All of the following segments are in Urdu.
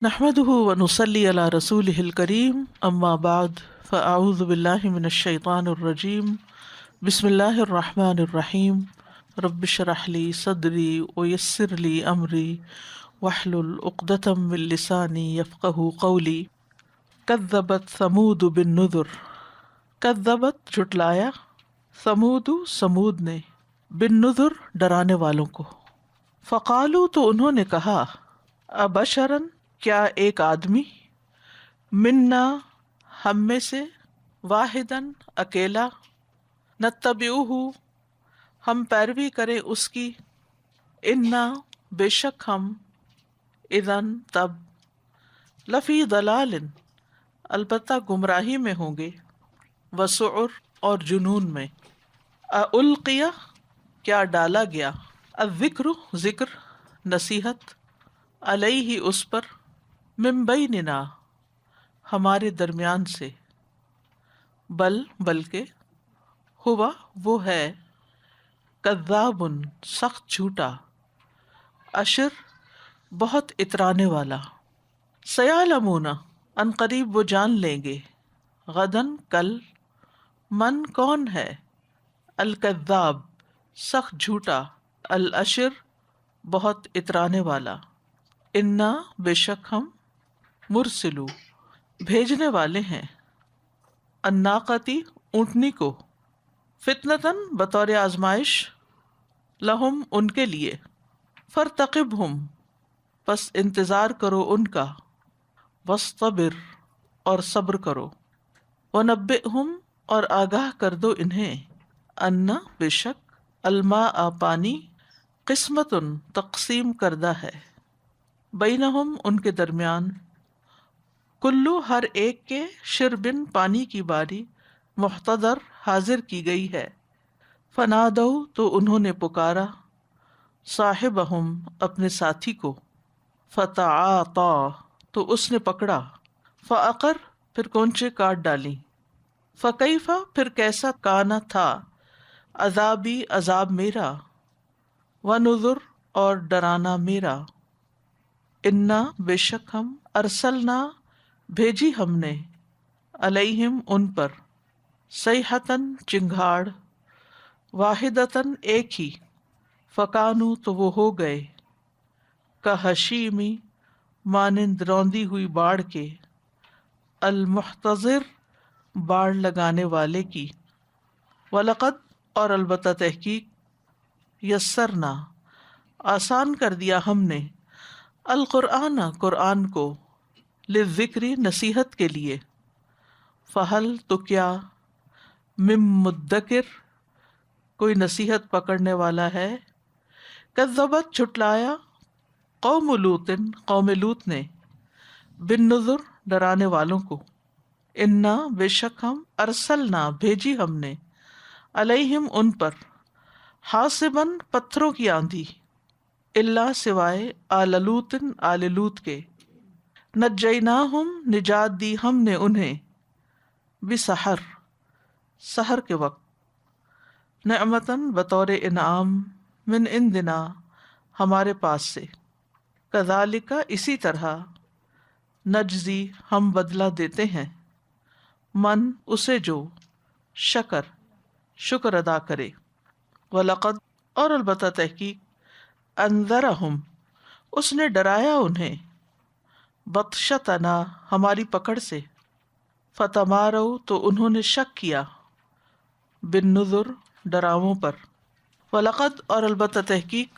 نحمده ونصلي على رسوله الكريم اما بعد فاعوذ بالله من الشيطان الرجيم بسم الله الرحمن الرحيم رب اشرح لي صدري ويسر لي امري واحلل عقدة من لساني يفقهوا قولي كذبت ثمود بالنذر. کذبت جھٹلایا، سمود نے، بالنذر ڈرانے والوں کو. فقالو تو انہوں نے کہا، ابشرن کیا ایک آدمی، منا ہم میں سے، واحدن اکیلا، نتبعہ ہم پیروی کریں اس کی، انا بے شک ہم، اذن تب، لفی ضلال البتہ گمراہی میں ہوں گے، وسعر اور جنون میں. القی کیا ڈالا گیا، الذکر ذکر، نصیحت، علیہ اس پر، من بیننا ہمارے درمیان سے، بلکہ ہوا وہ ہے، کذاب سخت جھوٹا، اشر بہت اترانے والا. سیعلمون ان قریب وہ جان لیں گے، غدن کل، من کون ہے، الکذاب سخت جھوٹا، الاشر بہت اترانے والا. انا بے شک ہم، مرسلو بھیجنے والے ہیں، الناقتی اونٹنی کو، فتنتن بطور آزمائش، لہم ان کے لیے، فرتقبہم پس انتظار کرو ان کا، واصطبر اور صبر کرو، ونبئہم اور آگاہ کر دو انہیں، انا بے شک، الماء پانی، قسمتن تقسیم کردہ ہے، بینہم ان کے درمیان، کلو ہر ایک کے، شربن پانی کی باری، محتضر حاضر کی گئی ہے. فنادو تو انہوں نے پکارا، صاحبہم اپنے ساتھی کو، فتعاطا تو اس نے پکڑا، فعقر پھر کونچے کاٹ ڈالی، فکیفا پھر کیسا کانا تھا، عذابی عذاب میرا، ونذر اور ڈرانا میرا. انا بے شک ہم، ارسلنا بھیجی ہم نے، علیہم ان پر، صیحۃً چنگھاڑ، واحدۃً ایک ہی، فکانو تو وہ ہو گئے، کہشیمی مانند روندی ہوئی باڑ کے، المحتضر باڑ لگانے والے کی. وَلَقَدْ اور البتہ تحقیق، یسرنا آسان کر دیا ہم نے، القرآن قرآن کو، للذکر نصیحت کے لیے، فہل تو کیا، من مدکر کوئی نصیحت پکڑنے والا ہے. کذبت جھٹلایا، قوم لوط قوم لوط نے، بالنذر ڈرانے والوں کو، انا بے شک ہم، ارسلنا بھیجی ہم نے، علیہم ان پر، حاصباً پتھروں کی آندھی، الا سوائے آل لوط آل لوط کے، نجیناہم نجات دی ہم نے انہیں، بسحر سحر کے وقت، نعمتاً بطور انعام، من عندنا ہمارے پاس سے، کذالک اسی طرح، نجزی ہم بدلہ دیتے ہیں، من اسے جو، شکر ادا کرے. وَلَقَدْ اور البتہ تحقیق، انذرہم اس نے ڈرایا انہیں، بطشتنا ہماری پکڑ سے، فتماروا تو انہوں نے شک کیا، بالنذر ڈراووں پر. وَلَقَدْ اور البتہ تحقیق،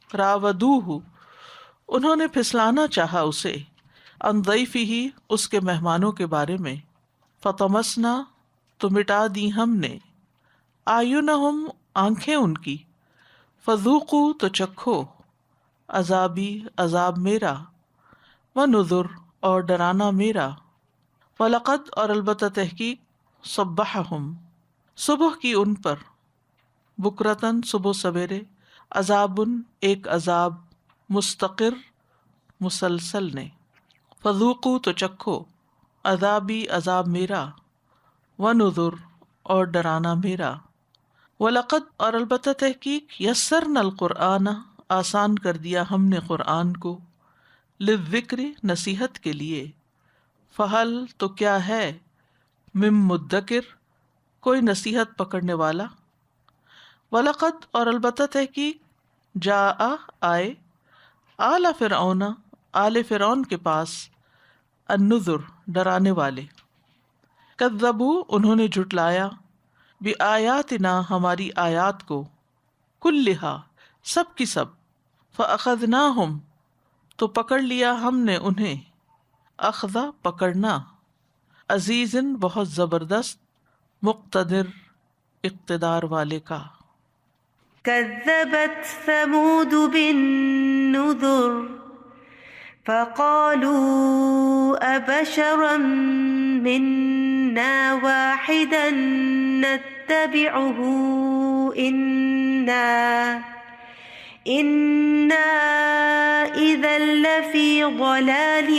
راودوہ انہوں نے پھسلانا چاہا اسے، عن ضیفہ اس کے مہمانوں کے بارے میں، فطمسنا تو مٹا دی ہم نے، اعینہم آنکھیں ان کی، فذوقوا تو چکھو، عذابی عذاب میرا، ونذر اور ڈرانا میرا. وَلَقَدْ اور البتہ تحقیق، صبحہم صبح کی ان پر، بکرتاً صبح سویرے، عذابٌ ایک عذاب، مستقر مسلسل نے، فذوقوا تو چکھو، عذابی عذاب میرا، ونذر اور ڈرانا میرا. وَلَقَدْ اور البتہ تحقیق، یسرنا القرآن آسان کر دیا ہم نے قرآن کو، للذکر نصیحت کے لیے، فہل تو کیا ہے، مم مدکر کوئی نصیحت پکڑنے والا، ولقد اور البتہ تحقیق، جاء آئے، آل فرعون آل فرعون کے پاس، النذر ڈرانے والے، کذبوا انہوں نے جھٹلایا، بآیاتنا ہماری آیات کو، کلھا سب کی سب، فاخذناہم تو پکڑ لیا ہم نے انہیں، اخذا پکڑنا، عزیزن بہت زبردست، مقتدر اقتدار والے کا۔ كذبت ثمود بالنذر فقالوا أبشرا منا واحدا نتبعه إنا إذا لفي ضلال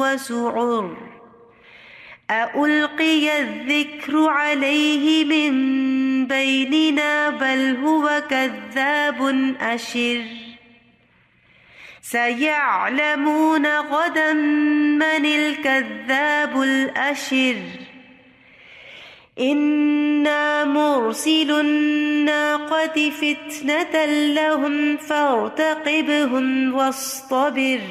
وسعر أألقي الذكر عليه من بيننا بل هو كذاب أشر سيعلمون غدا من الكذاب الأشر إنا مرسل الناقة فتنة لهم فارتقبهم واصطبر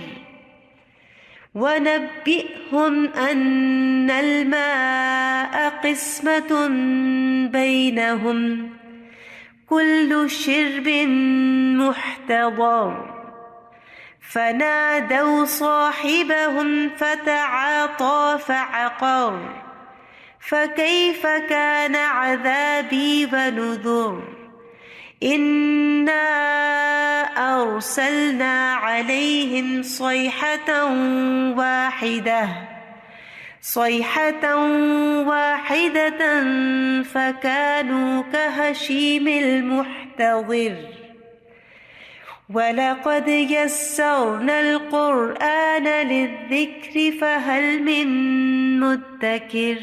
ونبئهم أن الماء قسمة بينهم كل شرب محتضر فنادوا صاحبهم فتعاطى فعقر فكيف كان عذابي ونذر إنا أرسلنا عليهم صيحة واحدة فكانوا كهشيم المحتضر ولقد يسرنا القرآن للذكر فهل من مدكر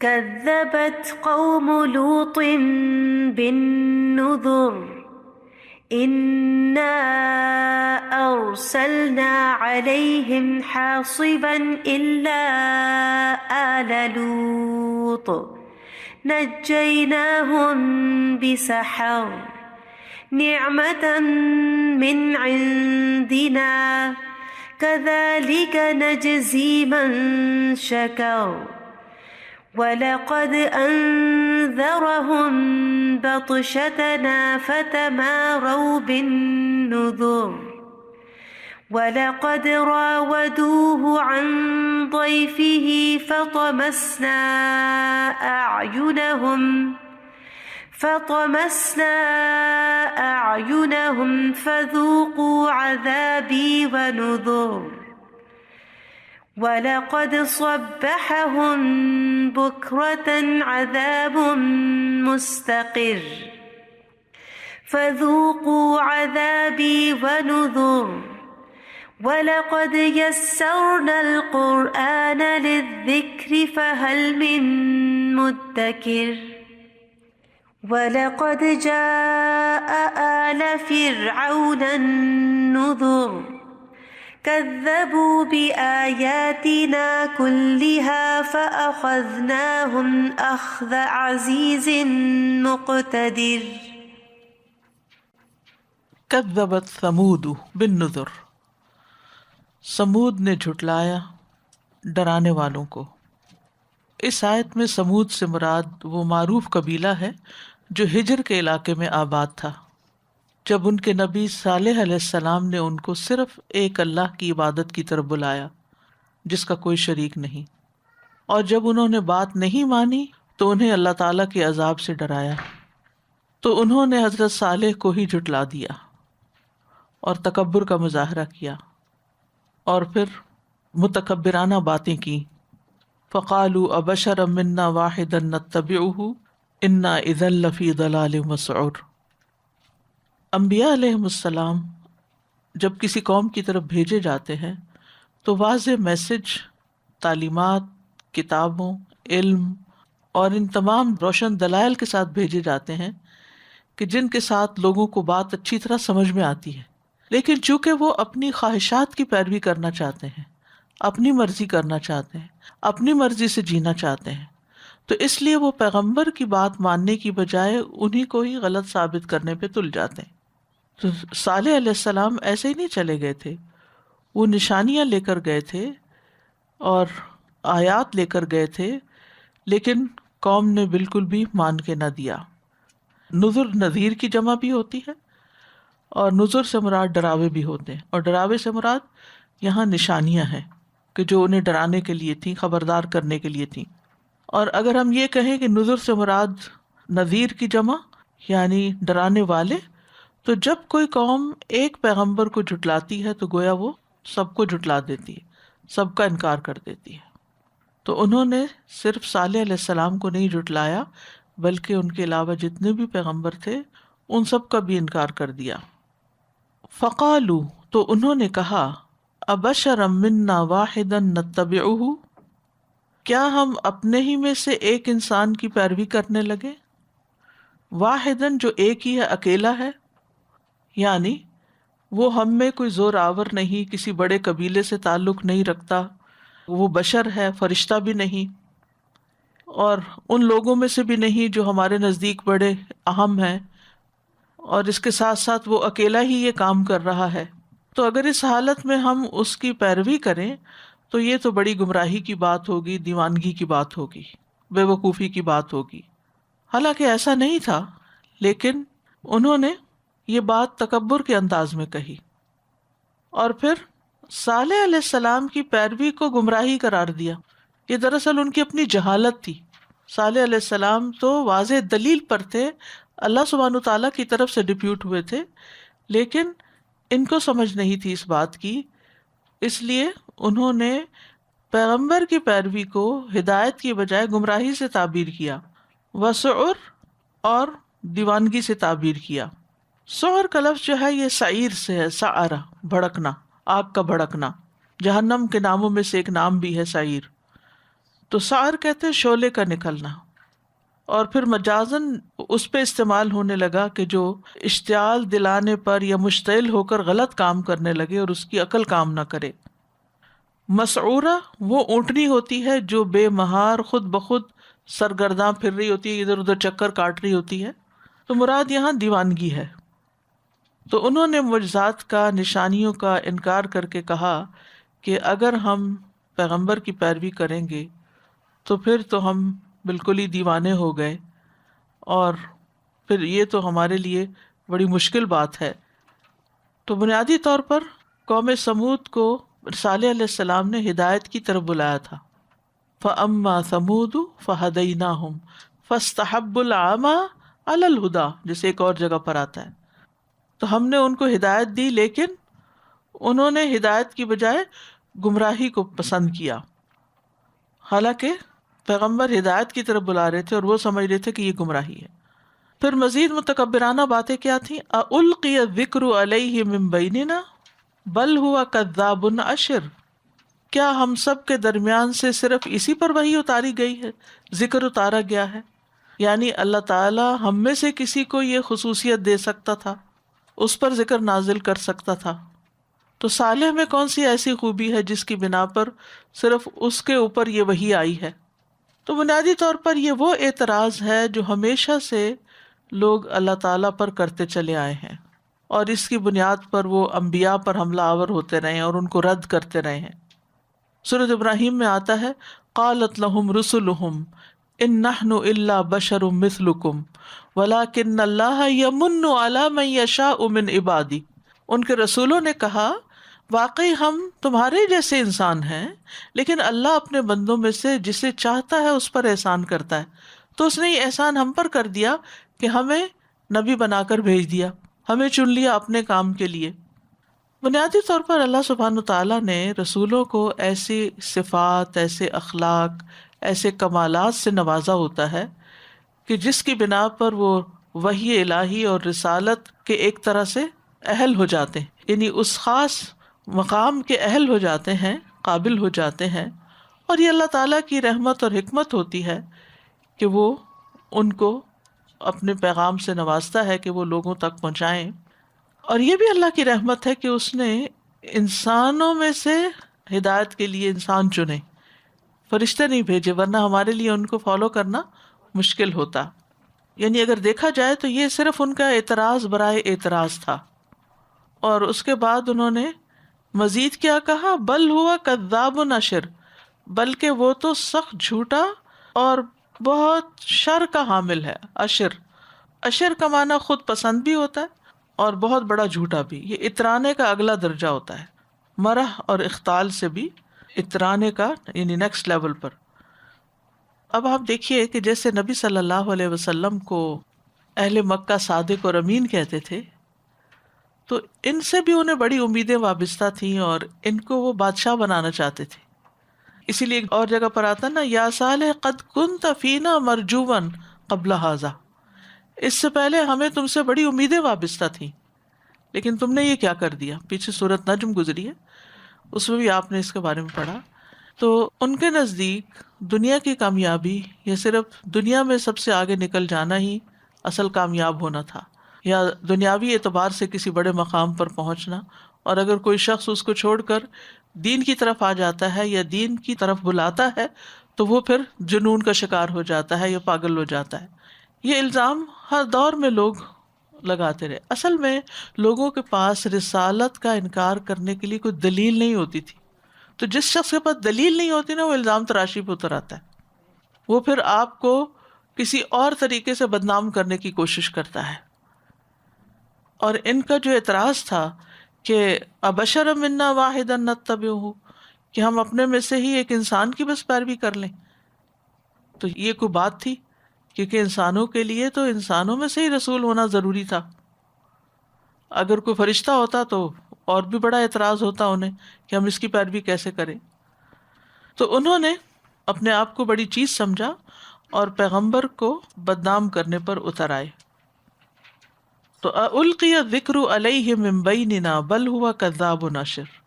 كذبت قوم لوط بالنذر إنا أرسلنا عليهم حاصبا إلا آل لوط نجيناهم بسحر نعمة من عندنا كذلك نجزي من شكر ولقد أنذرهم بطشتنا فتماروا بالنذر ولقد راودوه عن ضيفه فطمسنا أعينهم فذوقوا عذابي ونذر ولقد صبحهم بكرة عذاب مستقر فذوقوا عذابي ونذر ولقد يسرنا القرآن للذكر فهل من مدكر ولقد جاء آل فرعون النذر كذبوا بآياتنا كلها فأخذناهم أخذ عزيز مقتدر کذبت ثمود بالنذر، سمود نے جھٹلایا ڈرانے والوں کو۔ اس آیت میں سمود سے مراد وہ معروف قبیلہ ہے جو ہجر کے علاقے میں آباد تھا، جب ان کے نبی صالح علیہ السلام نے ان کو صرف ایک اللہ کی عبادت کی طرف بلایا جس کا کوئی شریک نہیں، اور جب انہوں نے بات نہیں مانی تو انہیں اللہ تعالیٰ کے عذاب سے ڈرایا، تو انہوں نے حضرت صالح کو ہی جھٹلا دیا اور تکبر کا مظاہرہ کیا اور پھر متکبرانہ باتیں کی۔ فقالوا ابشرا منا واحدا نتبعه انا اذا لفی ضلال مسعور۔ انبیاء علیہم السلام جب کسی قوم کی طرف بھیجے جاتے ہیں تو واضح میسج، تعلیمات، کتابوں، علم اور ان تمام روشن دلائل کے ساتھ بھیجے جاتے ہیں کہ جن کے ساتھ لوگوں کو بات اچھی طرح سمجھ میں آتی ہے، لیکن چونکہ وہ اپنی خواہشات کی پیروی کرنا چاہتے ہیں، اپنی مرضی کرنا چاہتے ہیں، اپنی مرضی سے جینا چاہتے ہیں، تو اس لیے وہ پیغمبر کی بات ماننے کی بجائے انہی کو ہی غلط ثابت کرنے پہ تل جاتے ہیں۔ تو صالح علیہ السلام ایسے ہی نہیں چلے گئے تھے، وہ نشانیاں لے کر گئے تھے اور آیات لے کر گئے تھے، لیکن قوم نے بالکل بھی مان کے نہ دیا۔ نذر نذیر کی جمع بھی ہوتی ہے، اور نذر سے مراد ڈراوے بھی ہوتے ہیں، اور ڈراوے سے مراد یہاں نشانیاں ہیں کہ جو انہیں ڈرانے کے لیے تھیں، خبردار کرنے کے لیے تھیں۔ اور اگر ہم یہ کہیں کہ نذر سے مراد نذیر کی جمع یعنی ڈرانے والے، تو جب کوئی قوم ایک پیغمبر کو جھٹلاتی ہے تو گویا وہ سب کو جھٹلا دیتی ہے، سب کا انکار کر دیتی ہے۔ تو انہوں نے صرف صالح علیہ السلام کو نہیں جھٹلایا، بلکہ ان کے علاوہ جتنے بھی پیغمبر تھے ان سب کا بھی انکار کر دیا۔ فقالو، تو انہوں نے کہا، ابشرا منا واحدا نتبعہ، کیا ہم اپنے ہی میں سے ایک انسان کی پیروی کرنے لگے؟ واحدن جو ایک ہی ہے، اکیلا ہے، یعنی وہ ہم میں کوئی زور آور نہیں، کسی بڑے قبیلے سے تعلق نہیں رکھتا، وہ بشر ہے، فرشتہ بھی نہیں، اور ان لوگوں میں سے بھی نہیں جو ہمارے نزدیک بڑے اہم ہیں، اور اس کے ساتھ ساتھ وہ اکیلا ہی یہ کام کر رہا ہے۔ تو اگر اس حالت میں ہم اس کی پیروی کریں تو یہ تو بڑی گمراہی کی بات ہوگی، دیوانگی کی بات ہوگی، بے وقوفی کی بات ہوگی۔ حالانکہ ایسا نہیں تھا، لیکن انہوں نے یہ بات تکبر کے انداز میں کہی، اور پھر صالح علیہ السلام کی پیروی کو گمراہی قرار دیا۔ یہ دراصل ان کی اپنی جہالت تھی۔ صالح علیہ السلام تو واضح دلیل پر تھے، اللہ سبحانہ تعالیٰ کی طرف سے ڈپیوٹ ہوئے تھے، لیکن ان کو سمجھ نہیں تھی اس بات کی، اس لیے انہوں نے پیغمبر کی پیروی کو ہدایت کی بجائے گمراہی سے تعبیر کیا، وسعر اور دیوانگی سے تعبیر کیا۔ سعر کا لفظ جو ہے یہ سعیر سے ہے، سعرہ بھڑکنا، آگ کا بھڑکنا، جہنم کے ناموں میں سے ایک نام بھی ہے سعیر۔ تو سعر کہتے ہیں شعلے کا نکلنا، اور پھر مجازن اس پہ استعمال ہونے لگا کہ جو اشتعال دلانے پر یا مشتعل ہو کر غلط کام کرنے لگے اور اس کی عقل کام نہ کرے۔ مسعورہ وہ اونٹنی ہوتی ہے جو بے مہار خود بخود سرگرداں پھر رہی ہوتی ہے، ادھر ادھر چکر کاٹ رہی ہوتی ہے، تو مراد یہاں دیوانگی ہے۔ تو انہوں نے معجزات کا، نشانیوں کا انکار کر کے کہا کہ اگر ہم پیغمبر کی پیروی کریں گے تو پھر تو ہم بالکل ہی دیوانے ہو گئے، اور پھر یہ تو ہمارے لیے بڑی مشکل بات ہے۔ تو بنیادی طور پر قوم سمود کو صالح علیہ السلام نے ہدایت کی طرف بلایا تھا۔ فَأَمَّا ثَمُودُ فَهَدَيْنَاهُمْ فَاسْتَحَبُّوا الْعَمَى عَلَى الْهُدَى، جیسے ایک اور جگہ پر آتا ہے۔ تو ہم نے ان کو ہدایت دی، لیکن انہوں نے ہدایت کی بجائے گمراہی کو پسند کیا، حالانکہ پیغمبر ہدایت کی طرف بلا رہے تھے اور وہ سمجھ رہے تھے کہ یہ گمراہی ہے۔ پھر مزید متکبرانہ باتیں کیا تھیں؟ أَأُلْقِيَ الذِّكْرُ عَلَيْهِ مِن بَيْنِنَا بَلْ هُوَ كَذَّابٌ أَشِرٌ، کیا ہم سب کے درمیان سے صرف اسی پر وحی اتاری گئی ہے، ذکر اتارا گیا ہے؟ یعنی اللہ تعالیٰ ہم میں سے کسی کو یہ خصوصیت دے سکتا تھا، اس پر ذکر نازل کر سکتا تھا، تو صالح میں کون سی ایسی خوبی ہے جس کی بنا پر صرف اس کے اوپر یہ وحی آئی ہے؟ تو بنیادی طور پر یہ وہ اعتراض ہے جو ہمیشہ سے لوگ اللہ تعالیٰ پر کرتے چلے آئے ہیں، اور اس کی بنیاد پر وہ انبیاء پر حملہ آور ہوتے رہے ہیں اور ان کو رد کرتے رہے ہیں۔ سورۃ ابراہیم میں آتا ہے، قالت لهم رسلهم ان نحن الا بشر مثلكم ولكن اللہ یمن علی من یشاء من عبادی، ان کے رسولوں نے کہا واقعی ہم تمہارے جیسے انسان ہیں، لیکن اللہ اپنے بندوں میں سے جسے چاہتا ہے اس پر احسان کرتا ہے۔ تو اس نے یہ احسان ہم پر کر دیا کہ ہمیں نبی بنا کر بھیج دیا، ہمیں چن لیا اپنے کام کے لیے۔ بنیادی طور پر اللہ سبحانہ تعالیٰ نے رسولوں کو ایسی صفات، ایسے اخلاق، ایسے کمالات سے نوازا ہوتا ہے کہ جس کی بنا پر وہ وحی الہی اور رسالت کے ایک طرح سے اہل ہو جاتے ہیں، یعنی اس خاص مقام کے اہل ہو جاتے ہیں، قابل ہو جاتے ہیں، اور یہ اللہ تعالیٰ کی رحمت اور حکمت ہوتی ہے کہ وہ ان کو اپنے پیغام سے نوازتا ہے کہ وہ لوگوں تک پہنچائیں۔ اور یہ بھی اللہ کی رحمت ہے کہ اس نے انسانوں میں سے ہدایت کے لیے انسان چنے، فرشتے نہیں بھیجے، ورنہ ہمارے لیے ان کو فالو کرنا مشکل ہوتا. یعنی اگر دیکھا جائے تو یہ صرف ان کا اعتراض برائے اعتراض تھا. اور اس کے بعد انہوں نے مزید کیا کہا، بل ہوا کذاب نشر، بلکہ وہ تو سخت جھوٹا اور بہت شر کا حامل ہے. اشر، اشر کا معنی خود پسند بھی ہوتا ہے اور بہت بڑا جھوٹا بھی. یہ اترانے کا اگلا درجہ ہوتا ہے، مرح اور اختال سے بھی اترانے کا، یعنی نیکسٹ لیول پر. اب آپ دیکھیے کہ جیسے نبی صلی اللہ علیہ وسلم کو اہل مکہ صادق اور امین کہتے تھے، تو ان سے بھی انہیں بڑی امیدیں وابستہ تھیں اور ان کو وہ بادشاہ بنانا چاہتے تھے. اسی لیے ایک اور جگہ پر آتا نا، یا صالح قد کنت فینا مرجوا قبل ھذا، اس سے پہلے ہمیں تم سے بڑی امیدیں وابستہ تھیں، لیکن تم نے یہ کیا کر دیا. پیچھے سورۃ نجم گزری ہے، اس میں بھی آپ نے اس کے بارے میں پڑھا. تو ان کے نزدیک دنیا کی کامیابی یا صرف دنیا میں سب سے آگے نکل جانا ہی اصل کامیاب ہونا تھا، یا دنیاوی اعتبار سے کسی بڑے مقام پر پہنچنا. اور اگر کوئی شخص اس کو چھوڑ کر دین کی طرف آ جاتا ہے یا دین کی طرف بلاتا ہے تو وہ پھر جنون کا شکار ہو جاتا ہے یا پاگل ہو جاتا ہے. یہ الزام ہر دور میں لوگ لگاتے رہے. اصل میں لوگوں کے پاس رسالت کا انکار کرنے کے لیے کوئی دلیل نہیں ہوتی تھی، تو جس شخص کے پاس دلیل نہیں ہوتی نا، وہ الزام تراشی پہ اتر آتا ہے. وہ پھر آپ کو کسی اور طریقے سے بدنام کرنے کی کوشش کرتا ہے. اور ان کا جو اعتراض تھا کہ ابشر منا واحدا نتبعہ، کہ ہم اپنے میں سے ہی ایک انسان کی بس پیروی کر لیں، تو یہ کوئی بات تھی؟ کیونکہ انسانوں کے لیے تو انسانوں میں سے ہی رسول ہونا ضروری تھا. اگر کوئی فرشتہ ہوتا تو اور بھی بڑا اعتراض ہوتا انہیں کہ ہم اس کی پیروی کیسے کریں. تو انہوں نے اپنے آپ کو بڑی چیز سمجھا اور پیغمبر کو بدنام کرنے پر اتر آئے. تو القی الذکر علیہ من بیننا بل ہوا کذاب ناشر.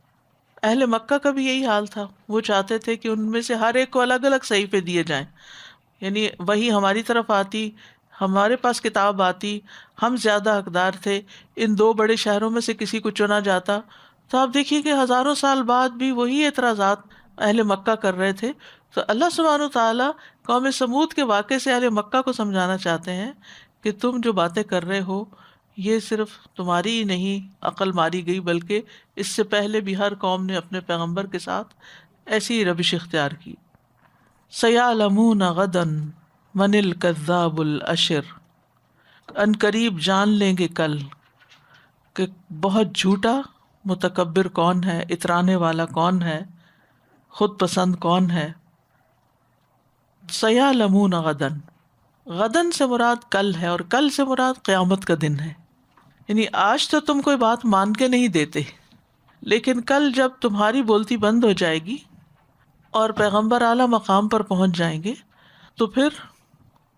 اہل مکہ کا بھی یہی حال تھا، وہ چاہتے تھے کہ ان میں سے ہر ایک کو الگ الگ صحیفے دیے جائیں، یعنی وہی ہماری طرف آتی، ہمارے پاس کتاب آتی، ہم زیادہ حقدار تھے، ان دو بڑے شہروں میں سے کسی کو چنا جاتا. تو آپ دیکھیے کہ ہزاروں سال بعد بھی وہی اعتراضات اہل مکہ کر رہے تھے. تو اللہ سبحانہ وتعالیٰ قوم سمود کے واقعے سے اہل مکہ کو سمجھانا چاہتے ہیں کہ تم جو باتیں کر رہے ہو یہ صرف تمہاری ہی نہیں عقل ماری گئی، بلکہ اس سے پہلے بھی ہر قوم نے اپنے پیغمبر کے ساتھ ایسی ہی روش اختیار کی. سیعلمون غدا من الکذاب الاشر، ان قریب جان لیں گے کل کہ بہت جھوٹا متکبر کون ہے، اترانے والا کون ہے، خود پسند کون ہے. سیعلمون غدن، غدن سے مراد کل ہے، اور کل سے مراد قیامت کا دن ہے. یعنی آج تو تم کوئی بات مان کے نہیں دیتے، لیکن کل جب تمہاری بولتی بند ہو جائے گی اور پیغمبر اعلیٰ مقام پر پہنچ جائیں گے تو پھر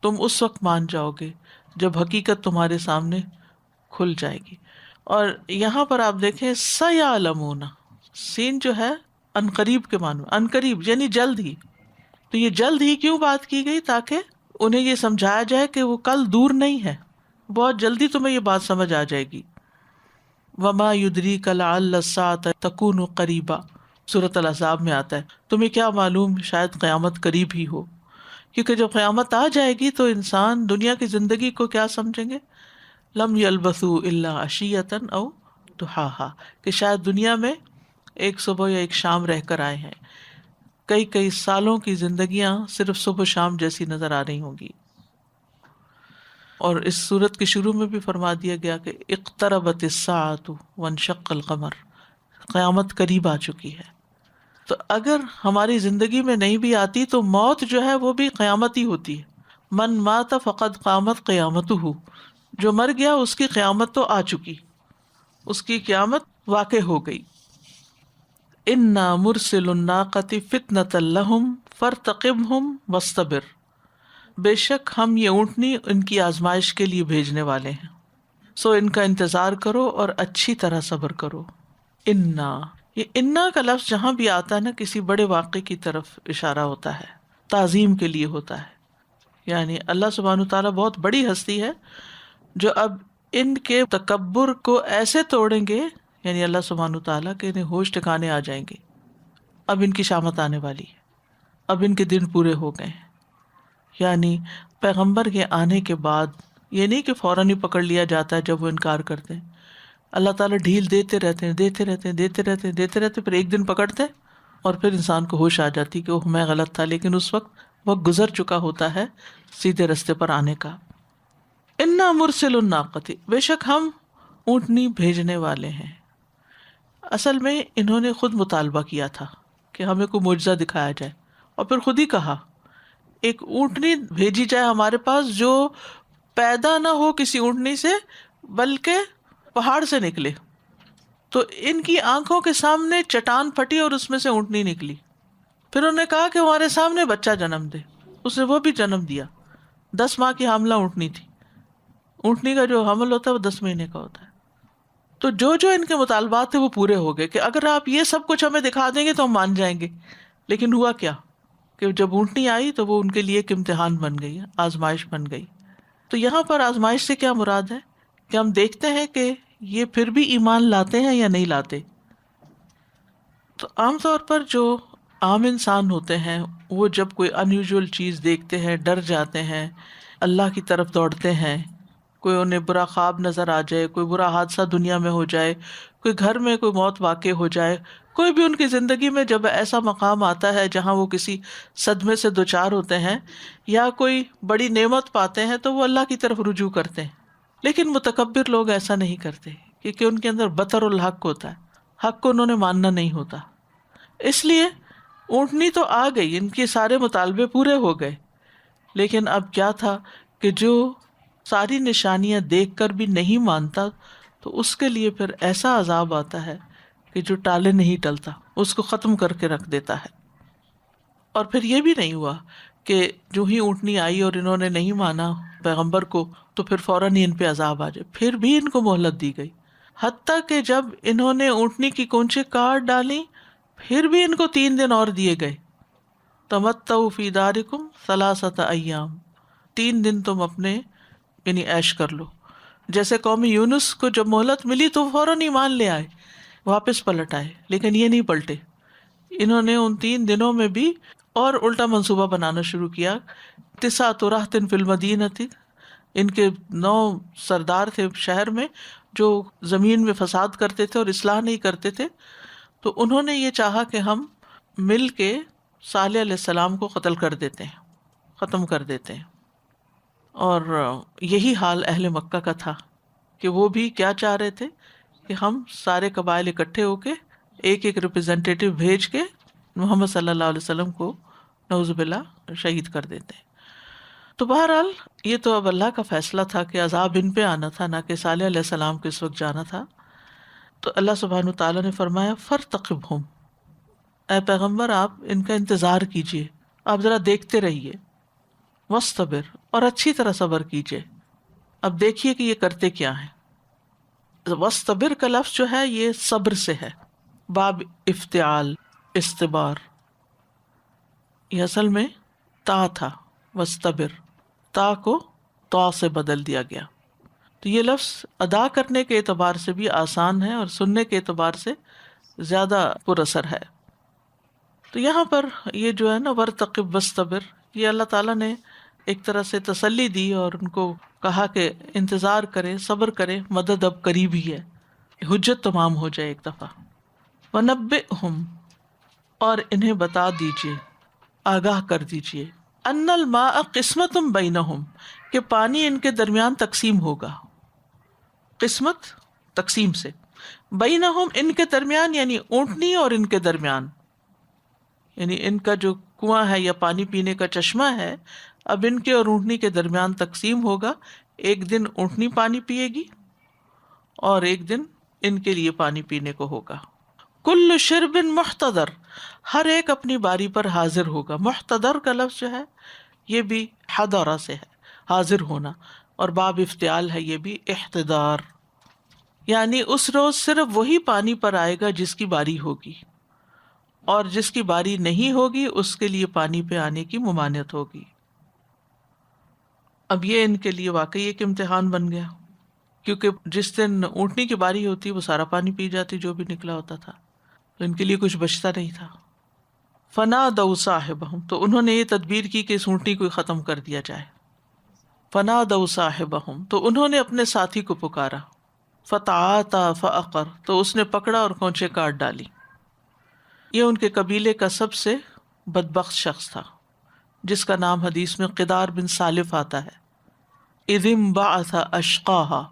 تم اس وقت مان جاؤ گے جب حقیقت تمہارے سامنے کھل جائے گی. اور یہاں پر آپ دیکھیں سیعلمون، سین جو ہے ان قریب کے معنی، ان قریب یعنی جلد ہی. تو یہ جلد ہی کیوں بات کی گئی؟ تاکہ انہیں یہ سمجھایا جائے کہ وہ کل دور نہیں ہے، بہت جلدی تمہیں یہ بات سمجھ آ جائے گی. وما یدریک لعل الساعۃ تکون قریبا، سورۃ الاحزاب میں آتا ہے، تمہیں کیا معلوم شاید قیامت قریب ہی ہو. کیونکہ جب قیامت آ جائے گی تو انسان دنیا کی زندگی کو کیا سمجھیں گے؟ لم یلبثوا الا عشیۃ او ضحاھا، کہ شاید دنیا میں ایک صبح یا ایک شام رہ کر آئے ہیں. کئی کئی سالوں کی زندگیاں صرف صبح شام جیسی نظر آ رہی ہوں گی. اور اس صورت کے شروع میں بھی فرما دیا گیا کہ اقتربت الساعۃ وانشق القمر، قیامت قریب آ چکی ہے. تو اگر ہماری زندگی میں نہیں بھی آتی تو موت جو ہے وہ بھی قیامت ہی ہوتی ہے. من مات فقد قامت قیامتہ، جو مر گیا اس کی قیامت تو آ چکی، اس کی قیامت واقع ہو گئی. انا مرسل الناقۃ فتنۃ لہم فارتقبہم واصطبر، بے شک ہم یہ اونٹنی ان کی آزمائش کے لیے بھیجنے والے ہیں، سو ان کا انتظار کرو اور اچھی طرح صبر کرو. انا، یہ انا کا لفظ جہاں بھی آتا ہے نا کسی بڑے واقعے کی طرف اشارہ ہوتا ہے، تعظیم کے لیے ہوتا ہے. یعنی اللہ سبحانہ تعالیٰ بہت بڑی ہستی ہے جو اب ان کے تکبر کو ایسے توڑیں گے، یعنی اللہ سبحانہ تعالیٰ کے انہیں ہوش ٹھکانے آ جائیں گے. اب ان کی شامت آنے والی ہے، اب ان کے دن پورے ہو گئے ہیں. یعنی پیغمبر کے آنے کے بعد یہ نہیں کہ فوراً ہی پکڑ لیا جاتا ہے جب وہ انکار کرتے ہیں. اللہ تعالیٰ ڈھیل دیتے رہتے ہیں، دیتے رہتے ہیں، دیتے رہتے ہیں، دیتے رہتے، پھر ایک دن پکڑتے اور پھر انسان کو ہوش آ جاتی کہ اوہ میں غلط تھا، لیکن اس وقت گزر چکا ہوتا ہے سیدھے رستے پر آنے کا. انا مرسل الناقۃ، بے شک ہم اونٹنی بھیجنے والے ہیں. اصل میں انہوں نے خود مطالبہ کیا تھا کہ ہمیں کوئی معجزہ دکھایا جائے، اور پھر خود ہی کہا ایک اونٹنی بھیجی جائے ہمارے پاس جو پیدا نہ ہو کسی اونٹنی سے بلکہ پہاڑ سے نکلے. تو ان کی آنکھوں کے سامنے چٹان پھٹی اور اس میں سے اونٹنی نکلی. پھر انہوں نے کہا کہ ہمارے سامنے بچہ جنم دے. اس نے وہ بھی جنم دیا. 10 ماہ کی حاملہ اونٹنی تھی. اونٹنی کا جو حمل ہوتا ہے وہ 10 مہینے کا ہوتا ہے. تو جو ان کے مطالبات تھے وہ پورے ہو گئے کہ اگر آپ یہ سب کچھ ہمیں دکھا دیں گے تو ہم مان جائیں گے. لیکن ہوا کیا کہ جب اونٹنی آئی تو وہ ان کے لیے ایک امتحان بن گئی، آزمائش بن گئی. تو یہاں پر آزمائش سے کیا مراد ہے کہ ہم دیکھتے ہیں کہ یہ پھر بھی ایمان لاتے ہیں یا نہیں لاتے. تو عام طور پر جو عام انسان ہوتے ہیں وہ جب کوئی انیوژل چیز دیکھتے ہیں ڈر جاتے ہیں، اللہ کی طرف دوڑتے ہیں. کوئی انہیں برا خواب نظر آ جائے، کوئی برا حادثہ دنیا میں ہو جائے، کوئی گھر میں کوئی موت واقع ہو جائے، کوئی بھی ان کی زندگی میں جب ایسا مقام آتا ہے جہاں وہ کسی صدمے سے دوچار ہوتے ہیں یا کوئی بڑی نعمت پاتے ہیں تو وہ اللہ کی طرف رجوع کرتے ہیں. لیکن متکبر لوگ ایسا نہیں کرتے کیونکہ ان کے اندر بطر الحق ہوتا ہے، حق کو انہوں نے ماننا نہیں ہوتا. اس لیے اونٹنی تو آ گئی، ان کے سارے مطالبے پورے ہو گئے. لیکن اب کیا تھا کہ جو ساری نشانیاں دیکھ کر بھی نہیں مانتا تو اس کے لیے پھر ایسا عذاب آتا ہے کہ جو ٹالے نہیں ٹلتا، اس کو ختم کر کے رکھ دیتا ہے. اور پھر یہ بھی نہیں ہوا کہ جو ہی اونٹنی آئی اور انہوں نے نہیں مانا پیغمبر کو تو پھر فوراً ہی ان پہ عذاب آ جائے. پھر بھی ان کو مہلت دی گئی، حتیٰ کہ جب انہوں نے اونٹنی کی کونچیں کاٹ ڈالی پھر بھی ان کو 3 دن اور دیے گئے. تمتعوا فی دارکم 3 ایام، 3 دن تم اپنے یعنی عیش کر لو. جیسے قوم یونس کو جب مہلت ملی تو فوراً ایمان لے آئے، واپس پلٹ آئے، لیکن یہ نہیں پلٹے. انہوں نے ان 3 دنوں میں بھی اور الٹا منصوبہ بنانا شروع کیا. 9 رہط فی المدینۃ، ان کے 9 سردار تھے شہر میں جو زمین میں فساد کرتے تھے اور اصلاح نہیں کرتے تھے. تو انہوں نے یہ چاہا کہ ہم مل کے صالح علیہ السلام کو قتل کر دیتے ہیں، ختم کر دیتے ہیں. اور یہی حال اہل مکہ کا تھا کہ وہ بھی کیا چاہ رہے تھے کہ ہم سارے قبائل اکٹھے ہو کے ایک ایک ریپرزینٹیٹیو بھیج کے محمد صلی اللہ علیہ وسلم کو نعوذ باللہ شہید کر دیتے ہیں. تو بہرحال یہ تو اب اللہ کا فیصلہ تھا کہ عذاب ان پہ آنا تھا، نہ کہ صالح علیہ السلام کو اس وقت جانا تھا. تو اللہ سبحانہ تعالیٰ نے فرمایا فارتقبہم، اے پیغمبر آپ ان کا انتظار کیجئے، آپ ذرا دیکھتے رہیے. واصطبر، اور اچھی طرح صبر کیجئے. اب دیکھیے کہ یہ کرتے کیا ہیں. واصطبر کا لفظ جو ہے یہ صبر سے ہے، باب افتعال استبار. یہ اصل میں تا تھا، واصطبر، تا کو تا سے بدل دیا گیا. تو یہ لفظ ادا کرنے کے اعتبار سے بھی آسان ہے اور سننے کے اعتبار سے زیادہ پر اثر ہے. تو یہاں پر یہ جو ہے نا ورتقب واصطبر، یہ اللہ تعالیٰ نے ایک طرح سے تسلی دی اور ان کو کہا کہ انتظار کریں، صبر کریں، مدد اب قریب ہی ہے، حجت تمام ہو جائے ایک دفعہ. وَنَبِّئْهُمْ، اور انہیں بتا دیجئے، آگاہ کر دیجئے، ان الماء قسمت بینہم، کہ پانی ان کے درمیان تقسیم ہوگا. قسمت تقسیم سے، بینہم ان کے درمیان یعنی اونٹنی اور ان کے درمیان، یعنی ان کا جو کنواں ہے یا پانی پینے کا چشمہ ہے اب ان کے اور اونٹنی کے درمیان تقسیم ہوگا. ایک دن اونٹنی پانی پیے گی اور ایک دن ان کے لیے پانی پینے کو ہوگا. کل شرب محتضر، ہر ایک اپنی باری پر حاضر ہوگا. محتضر کا لفظ جو ہے یہ بھی حضر سے ہے، حاضر ہونا، اور باب افتعال ہے یہ بھی احتضار، یعنی اس روز صرف وہی پانی پر آئے گا جس کی باری ہوگی، اور جس کی باری نہیں ہوگی اس کے لیے پانی پہ آنے کی ممانعت ہوگی. اب یہ ان کے لیے واقعی ایک امتحان بن گیا کیونکہ جس دن اونٹنی کی باری ہوتی وہ سارا پانی پی جاتی جو بھی نکلا ہوتا تھا، تو ان کے لیے کچھ بچتا نہیں تھا۔ فنادوا صاحبہم، تو انہوں نے یہ تدبیر کی کہ اس اونٹنی کو ختم کر دیا جائے۔ فنادوا صاحبہم، تو انہوں نے اپنے ساتھی کو پکارا۔ فتعاطیٰ فعقر، تو اس نے پکڑا اور کونچے کاٹ ڈالی۔ یہ ان کے قبیلے کا سب سے بدبخت شخص تھا، جس کا نام حدیث میں قدار بن سالف آتا ہے۔ اذ انبعث اشقاها،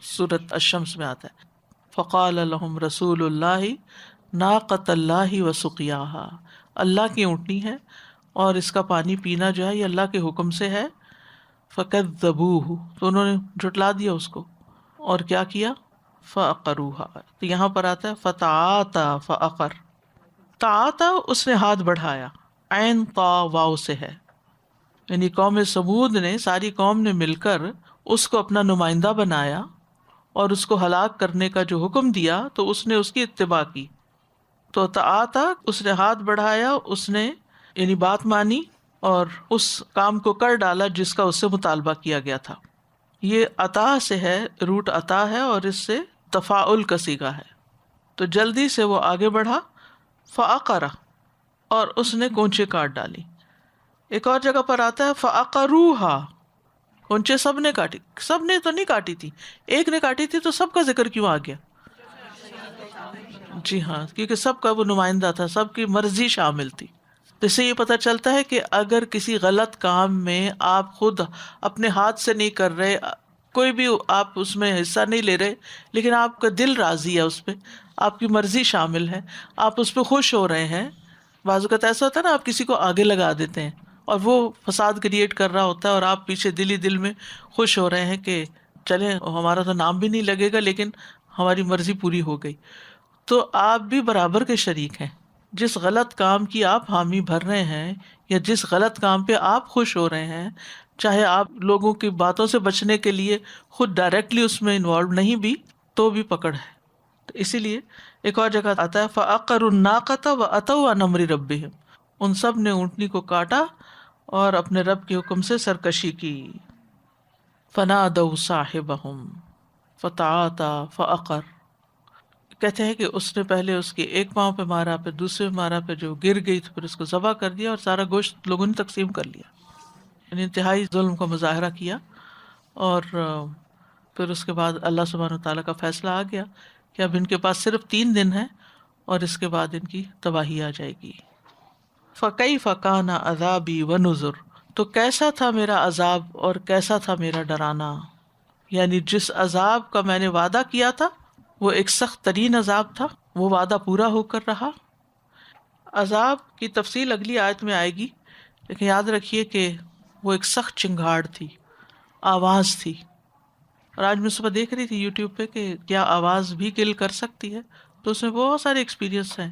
سورۃ الشمس میں آتا ہے۔ فقال لهم رسول اللہ ناقۃ اللہ وسقیاها، اللہ کی اونٹنی ہے اور اس کا پانی پینا جو ہے یہ اللہ کے حکم سے ہے۔ فکذبوہ، تو انہوں نے جھٹلا دیا اس کو، اور کیا کیا؟ فعقروها، تو یہاں پر آتا ہے فتعاطیٰ فعقر۔ تعاطیٰ، اس نے ہاتھ بڑھایا، عین طا واو سے ہے، یعنی قوم سمود نے، ساری قوم نے مل کر اس کو اپنا نمائندہ بنایا اور اس کو ہلاک کرنے کا جو حکم دیا تو اس نے اس کی اتباع کی۔ تو تعاطیٰ، اس نے ہاتھ بڑھایا، اس نے یعنی بات مانی اور اس کام کو کر ڈالا جس کا اس سے مطالبہ کیا گیا تھا۔ یہ عطا سے ہے، روٹ عطا ہے اور اس سے تفاعل کا صیغہ ہے۔ تو جلدی سے وہ آگے بڑھا، فعقر، اور اس نے کونچے کاٹ ڈالی۔ ایک اور جگہ پر آتا ہے فعقروہا، کونچے سب نے کاٹی، سب نے تو نہیں کاٹی تھی، ایک نے کاٹی تھی، تو سب کا ذکر کیوں آ گیا؟ جی ہاں، کیونکہ سب کا وہ نمائندہ تھا، سب کی مرضی شامل تھی۔ تو اس سے یہ پتہ چلتا ہے کہ اگر کسی غلط کام میں آپ خود اپنے ہاتھ سے نہیں کر رہے، کوئی بھی آپ اس میں حصہ نہیں لے رہے، لیکن آپ کا دل راضی ہے اس پہ، آپ کی مرضی شامل ہے، آپ اس پہ خوش ہو رہے ہیں۔ بعض اوقات ایسا ہوتا ہے نا، آپ کسی کو آگے لگا دیتے ہیں اور وہ فساد کریٹ کر رہا ہوتا ہے اور آپ پیچھے دل ہی دل میں خوش ہو رہے ہیں کہ چلیں ہمارا تو نام بھی نہیں لگے گا لیکن ہماری مرضی پوری ہو گئی۔ تو آپ بھی برابر کے شریک ہیں۔ جس غلط کام کی آپ حامی بھر رہے ہیں یا جس غلط کام پہ آپ خوش ہو رہے ہیں، چاہے آپ لوگوں کی باتوں سے بچنے کے لیے خود ڈائریکٹلی اس میں انوالو نہیں بھی، تو بھی پکڑ ہے۔ تو اسی لیے ایک اور جگہ آتا ہے فَعَقَرُوا النَّاقَةَ وَأَتَوْا عَنْ أَمْرِ رَبِّهِمْ، ان سب نے اونٹنی کو کاٹا اور اپنے رب کے حکم سے سرکشی کی۔ فَنَادَوْا صَاحِبَهُمْ فَتَعَاطَىٰ فَعَقَرَ، کہتے ہیں کہ اس نے پہلے اس کے ایک پاؤں پہ مارا، پھر دوسرے پہ مارا، پھر جو گر گئی تو پھر اس کو ذبح کر دیا اور سارا گوشت لوگوں نے تقسیم کر لیا، یعنی انتہائی ظلم کا مظاہرہ کیا۔ اور پھر اس کے بعد اللہ سبحانہ وتعالیٰ کا فیصلہ آ گیا کہ اب ان کے پاس صرف 3 دن ہے اور اس کے بعد ان کی تباہی آ جائے گی۔ فَكَيْفَ كَانَ عَذَابِي وَنُذُرِ، تو کیسا تھا میرا عذاب اور کیسا تھا میرا ڈرانا، یعنی جس عذاب کا میں نے وعدہ کیا تھا وہ ایک سخت ترین عذاب تھا، وہ وعدہ پورا ہو کر رہا۔ عذاب کی تفصیل اگلی آیت میں آئے گی، لیکن یاد رکھیے کہ وہ ایک سخت چنگھاڑ تھی، آواز تھی۔ اور آج میں صبح دیکھ رہی تھی یوٹیوب پہ کہ کیا آواز بھی کل کر سکتی ہے، تو اس میں بہت سارے ایکسپیرینس ہیں،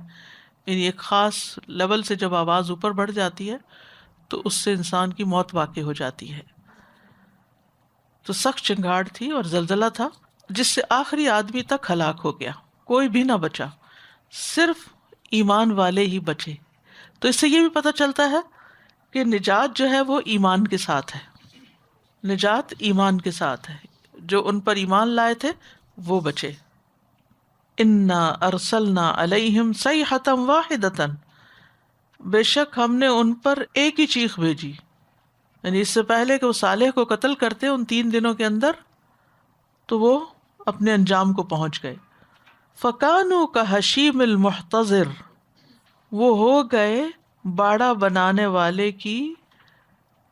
یعنی ایک خاص لیول سے جب آواز اوپر بڑھ جاتی ہے تو اس سے انسان کی موت واقع ہو جاتی ہے۔ تو سخت چنگھاڑ تھی اور زلزلہ تھا جس سے آخری آدمی تک ہلاک ہو گیا، کوئی بھی نہ بچا، صرف ایمان والے ہی بچے۔ تو اس سے یہ بھی پتہ چلتا ہے کہ نجات جو ہے وہ ایمان کے ساتھ ہے، نجات ایمان کے ساتھ ہے، جو ان پر ایمان لائے تھے وہ بچے۔ انا ارسلنا علیہم صیحۃ واحدۃ، بے شک ہم نے ان پر ایک ہی چیخ بھیجی، یعنی اس سے پہلے کہ وہ صالح کو قتل کرتے ان 3 دنوں کے اندر تو وہ اپنے انجام کو پہنچ گئے۔ فَكَانُوا كَحَشِيمِ الْمُحْتَظِرِ، وہ ہو گئے باڑا بنانے والے کی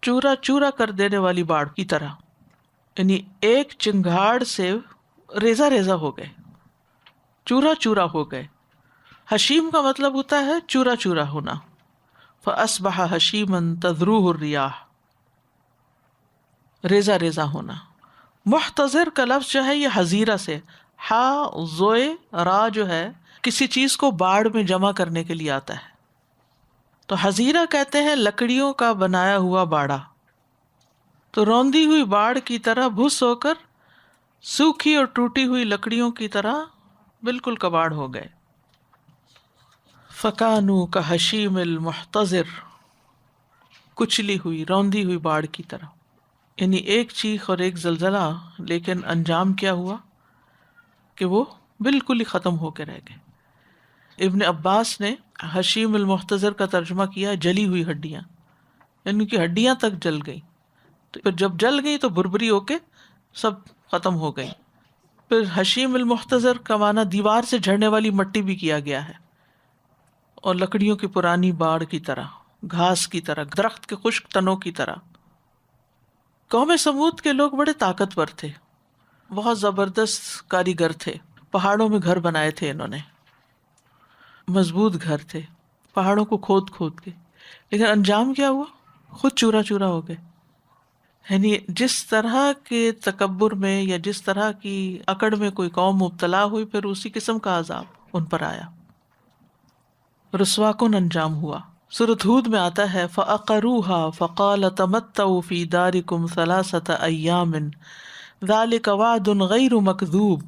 چورا چورا کر دینے والی باڑ کی طرح، یعنی ایک چنگھاڑ سے ریزہ ریزہ ہو گئے، چورا چورا ہو گئے۔ حشیم کا مطلب ہوتا ہے چورا چورا ہونا۔ فَأَصْبَحَ حَشِيمًا تَذْرُوهُ الرِّيَاحُ، ریزہ ریزہ ہونا۔ محتضر کا لفظ جو ہے یہ حزیرہ سے، ہا زوئے را جو ہے کسی چیز کو باڑ میں جمع کرنے کے لیے آتا ہے، تو حزیرہ کہتے ہیں لکڑیوں کا بنایا ہوا باڑا۔ تو روندی ہوئی باڑ کی طرح بھس ہو کر سوکھی اور ٹوٹی ہوئی لکڑیوں کی طرح بالکل کباڑ ہو گئے۔ فَكَانُوا كَحَشِيمِ الْمُحْتَظِرِ، کچلی ہوئی روندی ہوئی باڑ کی طرح۔ یعنی ایک چیخ اور ایک زلزلہ، لیکن انجام کیا ہوا کہ وہ بالکل ہی ختم ہو کے رہ گئے۔ ابن عباس نے حشیم المحتضر کا ترجمہ کیا جلی ہوئی ہڈیاں، یعنی ان کی ہڈیاں تک جل گئی، تو پھر جب جل گئی تو بھربھری ہو کے سب ختم ہو گئی۔ پھر حشیم المحتضر کا معنی دیوار سے جھڑنے والی مٹی بھی کیا گیا ہے، اور لکڑیوں کی پرانی باڑ کی طرح، گھاس کی طرح، درخت کے خشک تنوں کی طرح۔ قوم سمود کے لوگ بڑے طاقتور تھے، بہت زبردست کاریگر تھے، پہاڑوں میں گھر بنائے تھے انہوں نے، مضبوط گھر تھے پہاڑوں کو کھود کھود کے، لیکن انجام کیا ہوا؟ خود چورا چورا ہو گئے۔ یعنی جس طرح کے تکبر میں یا جس طرح کی اکڑ میں کوئی قوم مبتلا ہوئی، پھر اسی قسم کا عذاب ان پر آیا، رسوا کن انجام ہوا۔ سورۃ ہود میں آتا ہے فَأَقَرُوهَا فَقَالَ تَمَتَّعُوا فِي دَارِكُمْ ثَلَاثَةَ أَيَّامٍ ذَلِكَ وَعْدٌ غَيْرُ مَكْذُوبٍ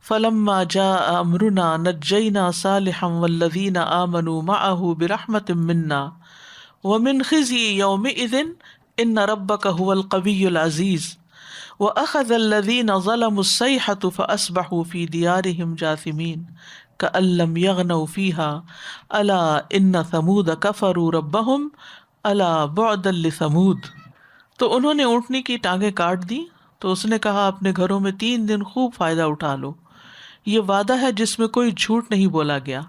فَلَمَّا جَاءَ أَمْرُنَا نَجَّيْنَا صَالِحًا وَالَّذِينَ آمَنُوا مَعَهُ بِرَحْمَةٍ مِنَّا وَمِنْ خِزْيِ يَوْمِئِذٍ إِنَّ رَبَّكَ هُوَ الْقَوِيُّ الْعَزِيزُ وَأَخَذَ الَّذِينَ ظَلَمُوا الصَّيْحَةُ فَأَصْبَحُوا فِي دِيَارِهِمْ جَاثِمِينَ كَأَن لَّمْ يَغْنَوْا فِيهَا أَلَا إِنَّ ثَمُودَ كَفَرُوا رَبَّهُمْ أَلَا بُعْدًا لِّثَمُودَ۔ تو انہوں نے اونٹنی کی ٹانگیں کاٹ دی، تو اس نے کہا اپنے گھروں میں 3 دن خوب فائدہ اٹھا لو، یہ وعدہ ہے جس میں کوئی جھوٹ نہیں بولا گیا۔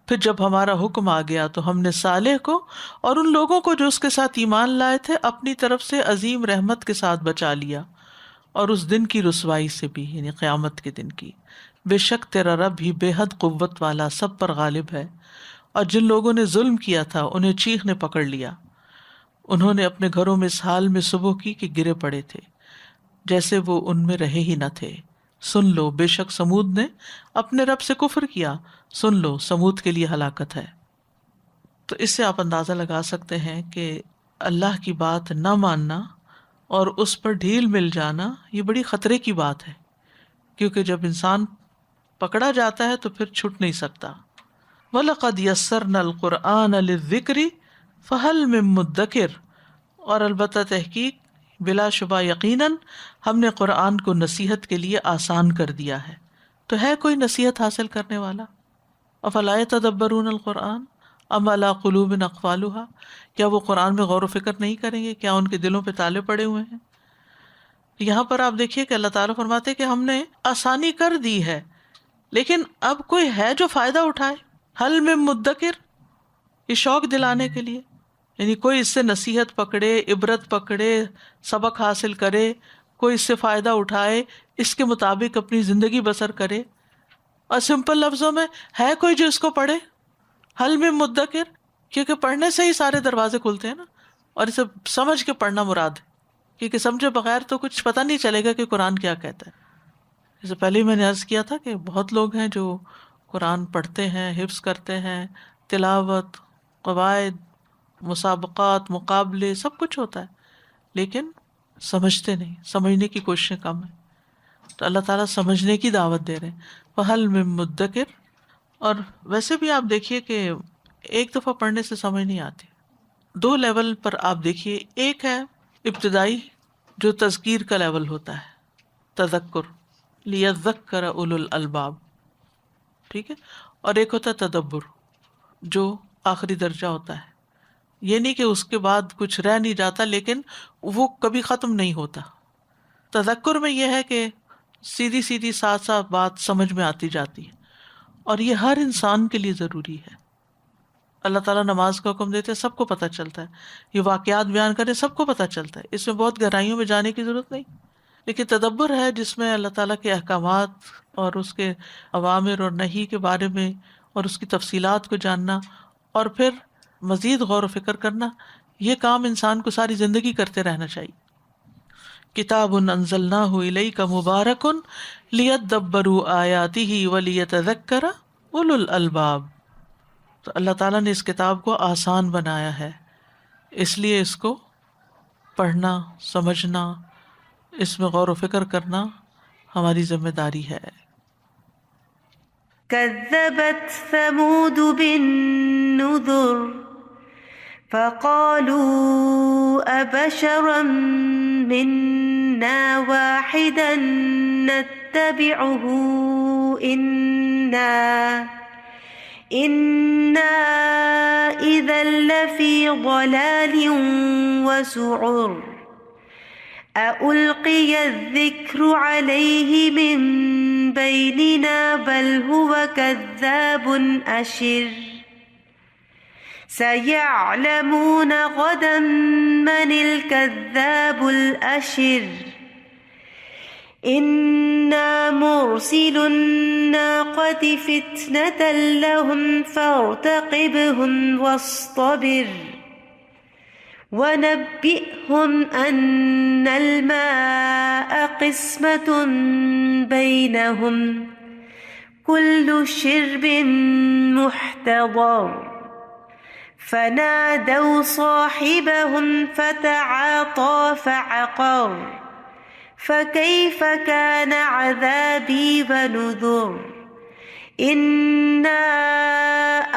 پھر جب ہمارا حکم آ گیا تو ہم نے صالح کو اور ان لوگوں کو جو اس کے ساتھ ایمان لائے تھے اپنی طرف سے عظیم رحمت کے ساتھ بچا لیا، اور اس دن کی رسوائی سے بھی، یعنی قیامت کے دن کی۔ بے شک تیرا رب ہی بے حد قوت والا سب پر غالب ہے۔ اور جن لوگوں نے ظلم کیا تھا انہیں چیخ نے پکڑ لیا، انہوں نے اپنے گھروں میں اس حال میں صبح کی کہ گرے پڑے تھے جیسے وہ ان میں رہے ہی نہ تھے۔ سن لو، بے شک سمود نے اپنے رب سے کفر کیا، سن لو سمود کے لیے ہلاکت ہے۔ تو اس سے آپ اندازہ لگا سکتے ہیں کہ اللہ کی بات نہ ماننا اور اس پر ڈھیل مل جانا یہ بڑی خطرے کی بات ہے، کیونکہ جب انسان پکڑا جاتا ہے تو پھر چھٹ نہیں سکتا۔ وَلَقَدْ يَسَّرْنَا الْقُرْآنَ لِلذِّكْرِ فَهَلْ مِن مُدَّكِرٍ، اور البتہ تحقیق، بلا شبہ یقیناً ہم نے قرآن کو نصیحت کے لیے آسان کر دیا ہے، تو ہے کوئی نصیحت حاصل کرنے والا؟ افلا یتدبرون القرآن ام علی قلوب اقفالها، کیا وہ قرآن میں غور و فکر نہیں کریں گے؟ کیا ان کے دلوں پہ تالے پڑے ہوئے ہیں؟ یہاں پر آپ دیکھیے کہ اللہ تعالیٰ فرماتے ہیں کہ ہم نے آسانی کر دی ہے، لیکن اب کوئی ہے جو فائدہ اٹھائے؟ حل میں مدکر، یہ شوق دلانے کے لیے، یعنی کوئی اس سے نصیحت پکڑے، عبرت پکڑے، سبق حاصل کرے، کوئی اس سے فائدہ اٹھائے، اس کے مطابق اپنی زندگی بسر کرے۔ اور سمپل لفظوں میں ہے کوئی جو اس کو پڑھے؟ حل میں مدکر، کیونکہ پڑھنے سے ہی سارے دروازے کھلتے ہیں نا، اور اسے سمجھ کے پڑھنا مراد ہے، کیونکہ سمجھے بغیر تو کچھ پتہ نہیں چلے گا کہ قرآن کیا کہتا ہے۔ جیسے پہلے ہی میں نے عرض کیا تھا کہ بہت لوگ ہیں جو قرآن پڑھتے ہیں، حفظ کرتے ہیں، تلاوت، قواعد، مسابقات، مقابلے، سب کچھ ہوتا ہے، لیکن سمجھتے نہیں، سمجھنے کی کوششیں کم ہیں۔ تو اللہ تعالیٰ سمجھنے کی دعوت دے رہے ہیں، فَهَلْ مِن مُدَّكِرٍ۔ اور ویسے بھی آپ دیکھیے کہ ایک دفعہ پڑھنے سے سمجھ نہیں آتی، 2 لیول پر آپ دیکھیے، ایک ہے ابتدائی جو تذکیر کا لیول ہوتا ہے، تذکر، لِيَذَّكَّرَ أُولُو الْأَلْبَابِ، ٹھیک ہے، اور ایک ہوتا ہے تدبر جو آخری درجہ ہوتا ہے، یہ نہیں کہ اس کے بعد کچھ رہ نہیں جاتا لیکن وہ کبھی ختم نہیں ہوتا۔ تذکر میں یہ ہے کہ سیدھی سیدھی ساتھ ساتھ بات سمجھ میں آتی جاتی ہے، اور یہ ہر انسان کے لیے ضروری ہے۔ اللہ تعالیٰ نماز کا حکم دیتے سب کو پتہ چلتا ہے، یہ واقعات بیان کرے سب کو پتہ چلتا ہے، اس میں بہت گہرائیوں میں جانے کی ضرورت نہیں۔ لیکن تدبر ہے جس میں اللہ تعالیٰ کے احکامات اور اس کے اوامر اور نہی کے بارے میں اور اس کی تفصیلات کو جاننا، اور پھر مزید غور و فکر کرنا، یہ کام انسان کو ساری زندگی کرتے رہنا چاہیے۔ کتاب انزلناہ الیک مبارک لیدبروا آیاتہ ولیتذکر اولو الالباب۔ تو اللہ تعالیٰ نے اس کتاب کو آسان بنایا ہے، اس لیے اس کو پڑھنا، سمجھنا، اس میں غور و فکر کرنا ہماری ذمہ داری ہے۔ كذبت ثمود بالنذر فقالوا أبشرا منا واحدا نتبعه إنا إذا لفي ضلال وسعر أألقي الذكر عليه من بيننا بل هو كذاب أشر سيعلمون غدا من الكذاب الأشر إنا مرسل الناقة فتنة لهم فارتقبهم واصطبر ونبئهم أن الماء قسمة بينهم كل شرب محتضر فنادوا صاحبهم فتعاطى فعقر فكيف كان عذابي ونذر إنا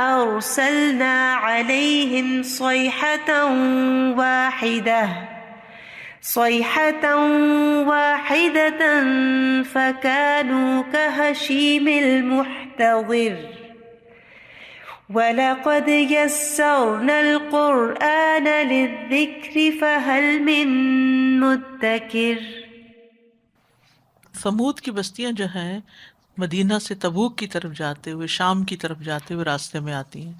أرسلنا عليهم صيحة واحدة فكانوا كهشيم المحتضر وَلَقَدْ يَسَّرْنَا الْقُرْآنَ لِلذِّكْرِ فَهَلْ مِن مُّدَّكِرٍ۔ ثمود کی بستیاں جو ہیں مدینہ سے تبوک کی طرف جاتے ہوئے، شام کی طرف جاتے ہوئے راستے میں آتی ہیں۔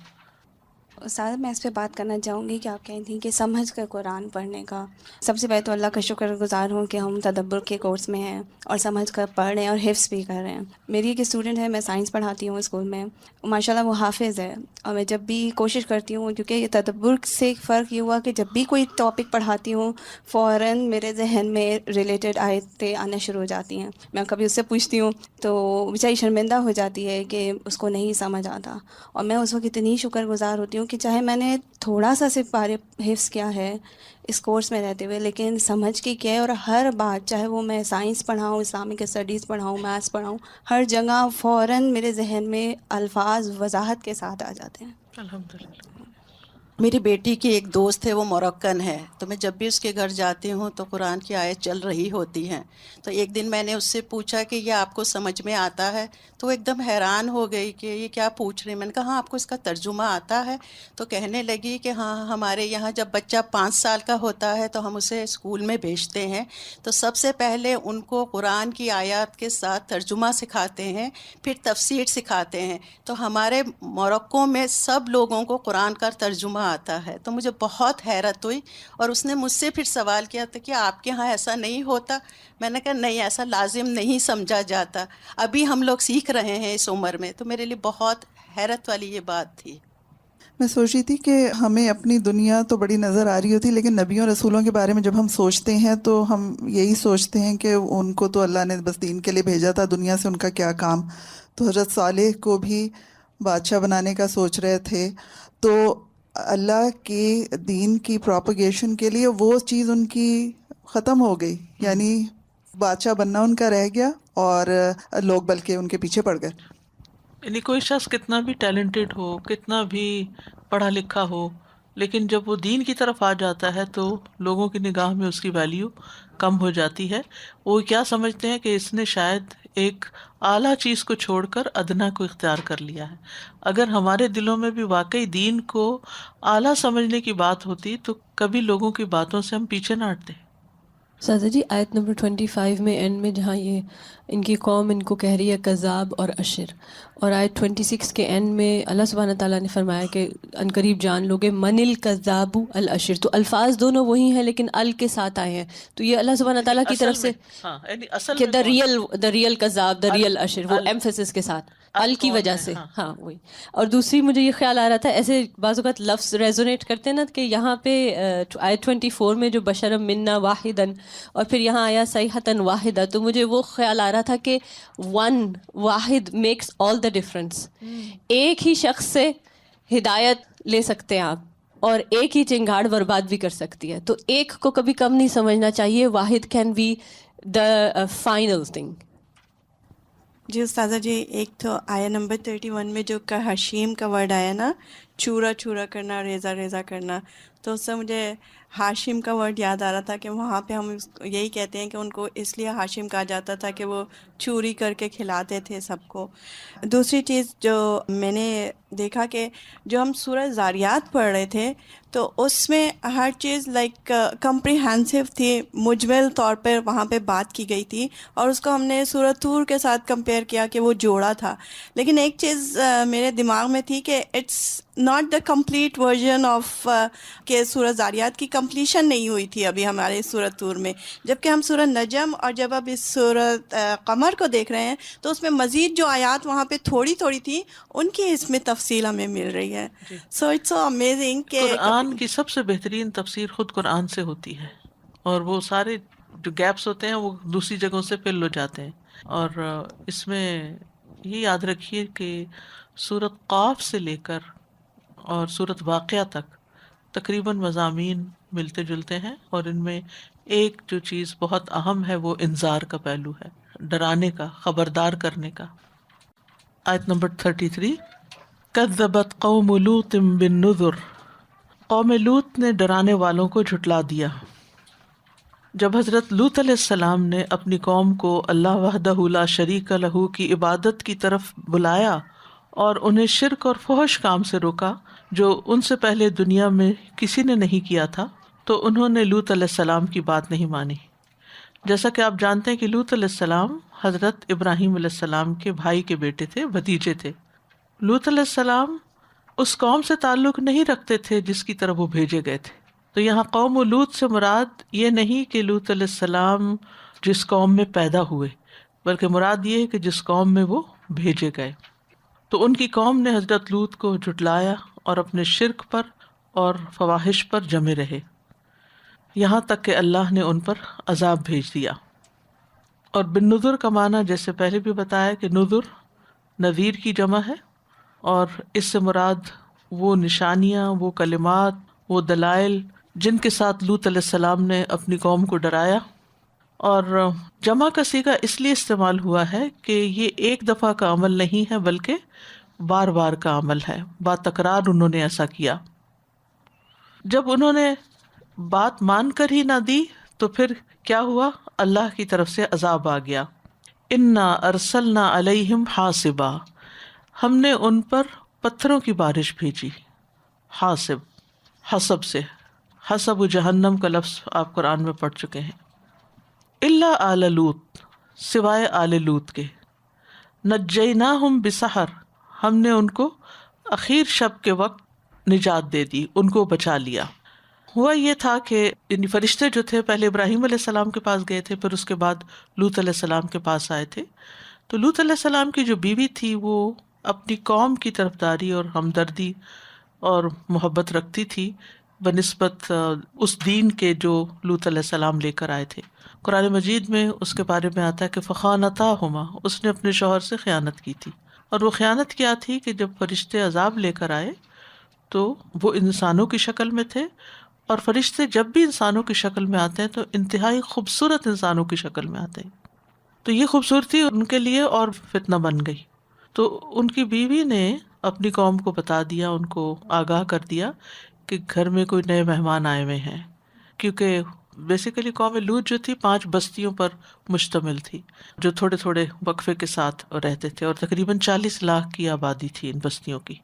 استاد میں اس پہ بات کرنا چاہوں گی کہ آپ کہتی تھیں کہ سمجھ کر قرآن پڑھنے کا۔ سب سے پہلے تو اللہ کا شکر گزار ہوں کہ ہم تدبر کے کورس میں ہیں اور سمجھ کر پڑھ رہے ہیں اور حفظ بھی کر رہے ہیں۔ میری ایک اسٹوڈنٹ ہے، میں سائنس پڑھاتی ہوں اسکول میں، ماشاء اللہ وہ حافظ ہے، اور میں جب بھی کوشش کرتی ہوں، کیونکہ یہ تدبر سے فرق یہ ہوا کہ جب بھی کوئی ٹاپک پڑھاتی ہوں فوراً میرے ذہن میں ریلیٹڈ آیتیں آنا شروع ہو جاتی ہیں۔ میں کبھی اس سے پوچھتی ہوں تو بیچاری شرمندہ ہو جاتی ہے کہ اس کو نہیں سمجھ آتا، اور میں اس وقت اتنی شکر گزار ہوتی ہوں کہ چاہے میں نے تھوڑا سا صرف بارے حفظ کیا ہے اس کورس میں رہتے ہوئے، لیکن سمجھ کے کیا ہے، اور ہر بات چاہے وہ میں سائنس پڑھاؤں، اسلامک اسٹڈیز پڑھاؤں، میتھس پڑھاؤں، ہر جگہ فوراً میرے ذہن میں الفاظ وضاحت کے ساتھ آ جاتے ہیں۔ الحمدللہ۔ میری بیٹی کی ایک دوست ہے، وہ موروکن ہے، تو میں جب بھی اس کے گھر جاتی ہوں تو قرآن کی آیت چل رہی ہوتی ہیں، تو ایک دن میں نے اس سے پوچھا کہ یہ آپ کو سمجھ میں آتا ہے؟ تو وہ ایک دم حیران ہو گئی کہ یہ کیا پوچھ رہی ہیں۔ میں نے کہا ہاں آپ کو اس کا ترجمہ آتا ہے؟ تو کہنے لگی کہ ہاں ہمارے یہاں جب بچہ 5 سال کا ہوتا ہے تو ہم اسے اسکول میں بھیجتے ہیں، تو سب سے پہلے ان کو قرآن کی آیات کے ساتھ ترجمہ سکھاتے ہیں، پھر تفسیر سکھاتے ہیں۔ تو ہمارے موروکو میں سب لوگوں کو قرآن کا ترجمہ آتا ہے۔ تو مجھے بہت حیرت ہوئی، اور اس نے مجھ سے پھر سوال کیا تھا کہ آپ کے ہاں ایسا نہیں ہوتا؟ میں نے کہا نہیں، ایسا لازم نہیں سمجھا جاتا، ابھی ہم لوگ سیکھ رہے ہیں اس عمر میں۔ تو میرے لیے بہت حیرت والی یہ بات تھی۔ میں سوچ رہی تھی کہ ہمیں اپنی دنیا تو بڑی نظر آ رہی ہوتی، لیکن نبیوں رسولوں کے بارے میں جب ہم سوچتے ہیں تو ہم یہی سوچتے ہیں کہ ان کو تو اللہ نے بس دین کے لیے بھیجا تھا، دنیا سے ان کا کیا کام۔ تو حضرت صالح کو بھی بادشاہ بنانے کا سوچ رہے تھے، تو اللہ کے دین کی پروپیگیشن کے لیے وہ چیز ان کی ختم ہو گئی، یعنی بادشاہ بننا ان کا رہ گیا اور لوگ بلکہ ان کے پیچھے پڑ گئے۔ یعنی کوئی شخص کتنا بھی ٹیلنٹڈ ہو، کتنا بھی پڑھا لکھا ہو، لیکن جب وہ دین کی طرف آ جاتا ہے تو لوگوں کی نگاہ میں اس کی ویلیو کم ہو جاتی ہے۔ وہ کیا سمجھتے ہیں کہ اس نے شاید ایک اعلیٰ چیز کو چھوڑ کر ادنا کو اختیار کر لیا ہے۔ اگر ہمارے دلوں میں بھی واقعی دین کو اعلیٰ سمجھنے کی بات ہوتی تو کبھی لوگوں کی باتوں سے ہم پیچھے نہ ہٹتے۔ سادہ جی آیت نمبر 25 میں اینڈ میں جہاں یہ ان کی قوم ان کو کہہ رہی ہے کذاب اور اشر، اور آیت 26 کے اینڈ میں اللہ سبحانہ تعالیٰ نے فرمایا کہ ان قریب جان لوگے من الکذاب الاشر، تو الفاظ دونوں وہی ہیں لیکن ال کے ساتھ آئے ہیں، تو یہ اللہ سبحانہ تعالیٰ کی طرف سے اصل کہ میں دا ریئل کذاب، دا ریئل اشر، وہ ایمفیسس کے ساتھ ال کی وجہ سے، ہاں وہی۔ اور دوسری مجھے یہ خیال آ رہا تھا، ایسے بعض اوقات لفظ ریزونیٹ کرتے ہیں نا، کہ یہاں پہ آیت 24 میں جو بشرم منا واحدن، اور پھر یہاں آیا صیحۃ واحدہ، تو مجھے وہ خیال آ رہا تھا کہ ون واحد میکس آل دا ڈفرنس۔ ایک ہی شخص سے ہدایت لے سکتے ہیں آپ، اور ایک ہی چنگاڑ برباد بھی کر سکتی ہے، تو ایک کو کبھی کم نہیں سمجھنا چاہیے، واحد can be the final thing. جی استاذہ جی، ایک تو آیا نمبر 31 میں جو حشیم کا ورڈ آیا نا، چورا چورا کرنا، ریزہ ریزہ کرنا. تو اس سے مجھے ہاشم کا ورڈ یاد آ رہا تھا کہ وہاں پہ ہم یہی کہتے ہیں کہ ان کو اس لیے ہاشم کہا جاتا تھا کہ وہ چوری کر کے کھلاتے تھے سب کو. دوسری چیز جو میں نے دیکھا کہ جو ہم سورہ زاریات پڑھ رہے تھے تو اس میں ہر چیز لائک کمپریہنسو تھی، مجمل طور پر وہاں پہ بات کی گئی تھی، اور اس کو ہم نے سورہ طور کے ساتھ کمپیئر کیا کہ وہ جوڑا تھا. لیکن ایک چیز میرے دماغ میں تھی کہ it's not the complete version of کہ سورہ زاریات کی کمپلیشن نہیں ہوئی تھی ابھی ہمارے سورہ طور میں، جبکہ ہم سورہ نجم اور جب اب اس سورہ قمر کو دیکھ رہے ہیں تو اس میں مزید جو آیات وہاں پہ تھوڑی تھوڑی تھی ان کی اس میں تفصیل ہمیں مل رہی ہے. سو اٹس سو امیزنگ کہ قرآن کی سب سے بہترین تفسیر خود قرآن سے ہوتی ہے، اور وہ سارے جو گیپس ہوتے ہیں وہ دوسری جگہوں سے فل ہو جاتے ہیں. اور اس میں یہ یاد رکھیے کہ سورۃ قاف سے لے کر اور سورۃ واقعہ تک تقریباً مضامین ملتے جلتے ہیں، اور ان میں ایک جو چیز بہت اہم ہے وہ انذار کا پہلو ہے، ڈرانے کا، خبردار کرنے کا. آیت نمبر 33، کذبت قوم لوط بالنذر، قوم لوط نے ڈرانے والوں کو جھٹلا دیا. جب حضرت لوط علیہ السلام نے اپنی قوم کو اللہ وحدہ لا شریک لہ کی عبادت کی طرف بلایا اور انہیں شرک اور فحش کام سے روکا جو ان سے پہلے دنیا میں کسی نے نہیں کیا تھا، تو انہوں نے لوط علیہ السلام کی بات نہیں مانی. جیسا کہ آپ جانتے ہیں کہ لوط علیہ السلام حضرت ابراہیم علیہ السلام کے بھائی کے بیٹے تھے، بھتیجے تھے. لوط علیہ السلام اس قوم سے تعلق نہیں رکھتے تھے جس کی طرف وہ بھیجے گئے تھے. تو یہاں قوم لوط سے مراد یہ نہیں کہ لوط علیہ السلام جس قوم میں پیدا ہوئے، بلکہ مراد یہ ہے کہ جس قوم میں وہ بھیجے گئے. تو ان کی قوم نے حضرت لوط کو جھٹلایا اور اپنے شرک پر اور فواحش پر جمے رہے، یہاں تک کہ اللہ نے ان پر عذاب بھیج دیا. اور بالنذر کا معنی جیسے پہلے بھی بتایا کہ نذر نذیر کی جمع ہے، اور اس سے مراد وہ نشانیاں، وہ کلمات، وہ دلائل جن کے ساتھ لوط علیہ السلام نے اپنی قوم کو ڈرایا. اور جمع کا صیغہ اس لیے استعمال ہوا ہے کہ یہ ایک دفعہ کا عمل نہیں ہے بلکہ بار بار کا عمل ہے، با تکرار انہوں نے ایسا کیا. جب انہوں نے بات مان کر ہی نہ دی تو پھر کیا ہوا؟ اللہ کی طرف سے عذاب آ گیا. انا ارسلنا علیہم حاصبا، ہم نے ان پر پتھروں کی بارش بھیجی. حاصب حسب سے، حسب جہنم کا لفظ آپ قرآن میں پڑھ چکے ہیں. الا آل لوط، سوائے آل لوط کے. نجیناہم بسحر، ہم نے ان کو اخیر شب کے وقت نجات دے دی، ان کو بچا لیا. ہوا یہ تھا کہ ان فرشتے جو تھے پہلے ابراہیم علیہ السلام کے پاس گئے تھے، پھر اس کے بعد لوط علیہ السلام کے پاس آئے تھے. تو لوط علیہ السلام کی جو بیوی تھی وہ اپنی قوم کی طرفداری اور ہمدردی اور محبت رکھتی تھی بنسبت اس دین کے جو لوط علیہ السلام لے کر آئے تھے. قرآن مجید میں اس کے بارے میں آتا ہے کہ فخانتاہما، اس نے اپنے شوہر سے خیانت کی تھی. اور وہ خیانت کیا تھی کہ جب فرشتے عذاب لے کر آئے تو وہ انسانوں کی شکل میں تھے، اور فرشتے جب بھی انسانوں کی شکل میں آتے ہیں تو انتہائی خوبصورت انسانوں کی شکل میں آتے ہیں. تو یہ خوبصورتی ان کے لیے اور فتنہ بن گئی. تو ان کی بیوی نے اپنی قوم کو بتا دیا، ان کو آگاہ کر دیا کہ گھر میں کوئی نئے مہمان آئے ہوئے ہیں، کیونکہ بیسیکلی قوم لوط جو تھی 5 بستیوں پر مشتمل تھی جو تھوڑے تھوڑے وقفے کے ساتھ رہتے تھے، اور تقریباً 40 لاکھ کی آبادی تھی ان بستیوں کی.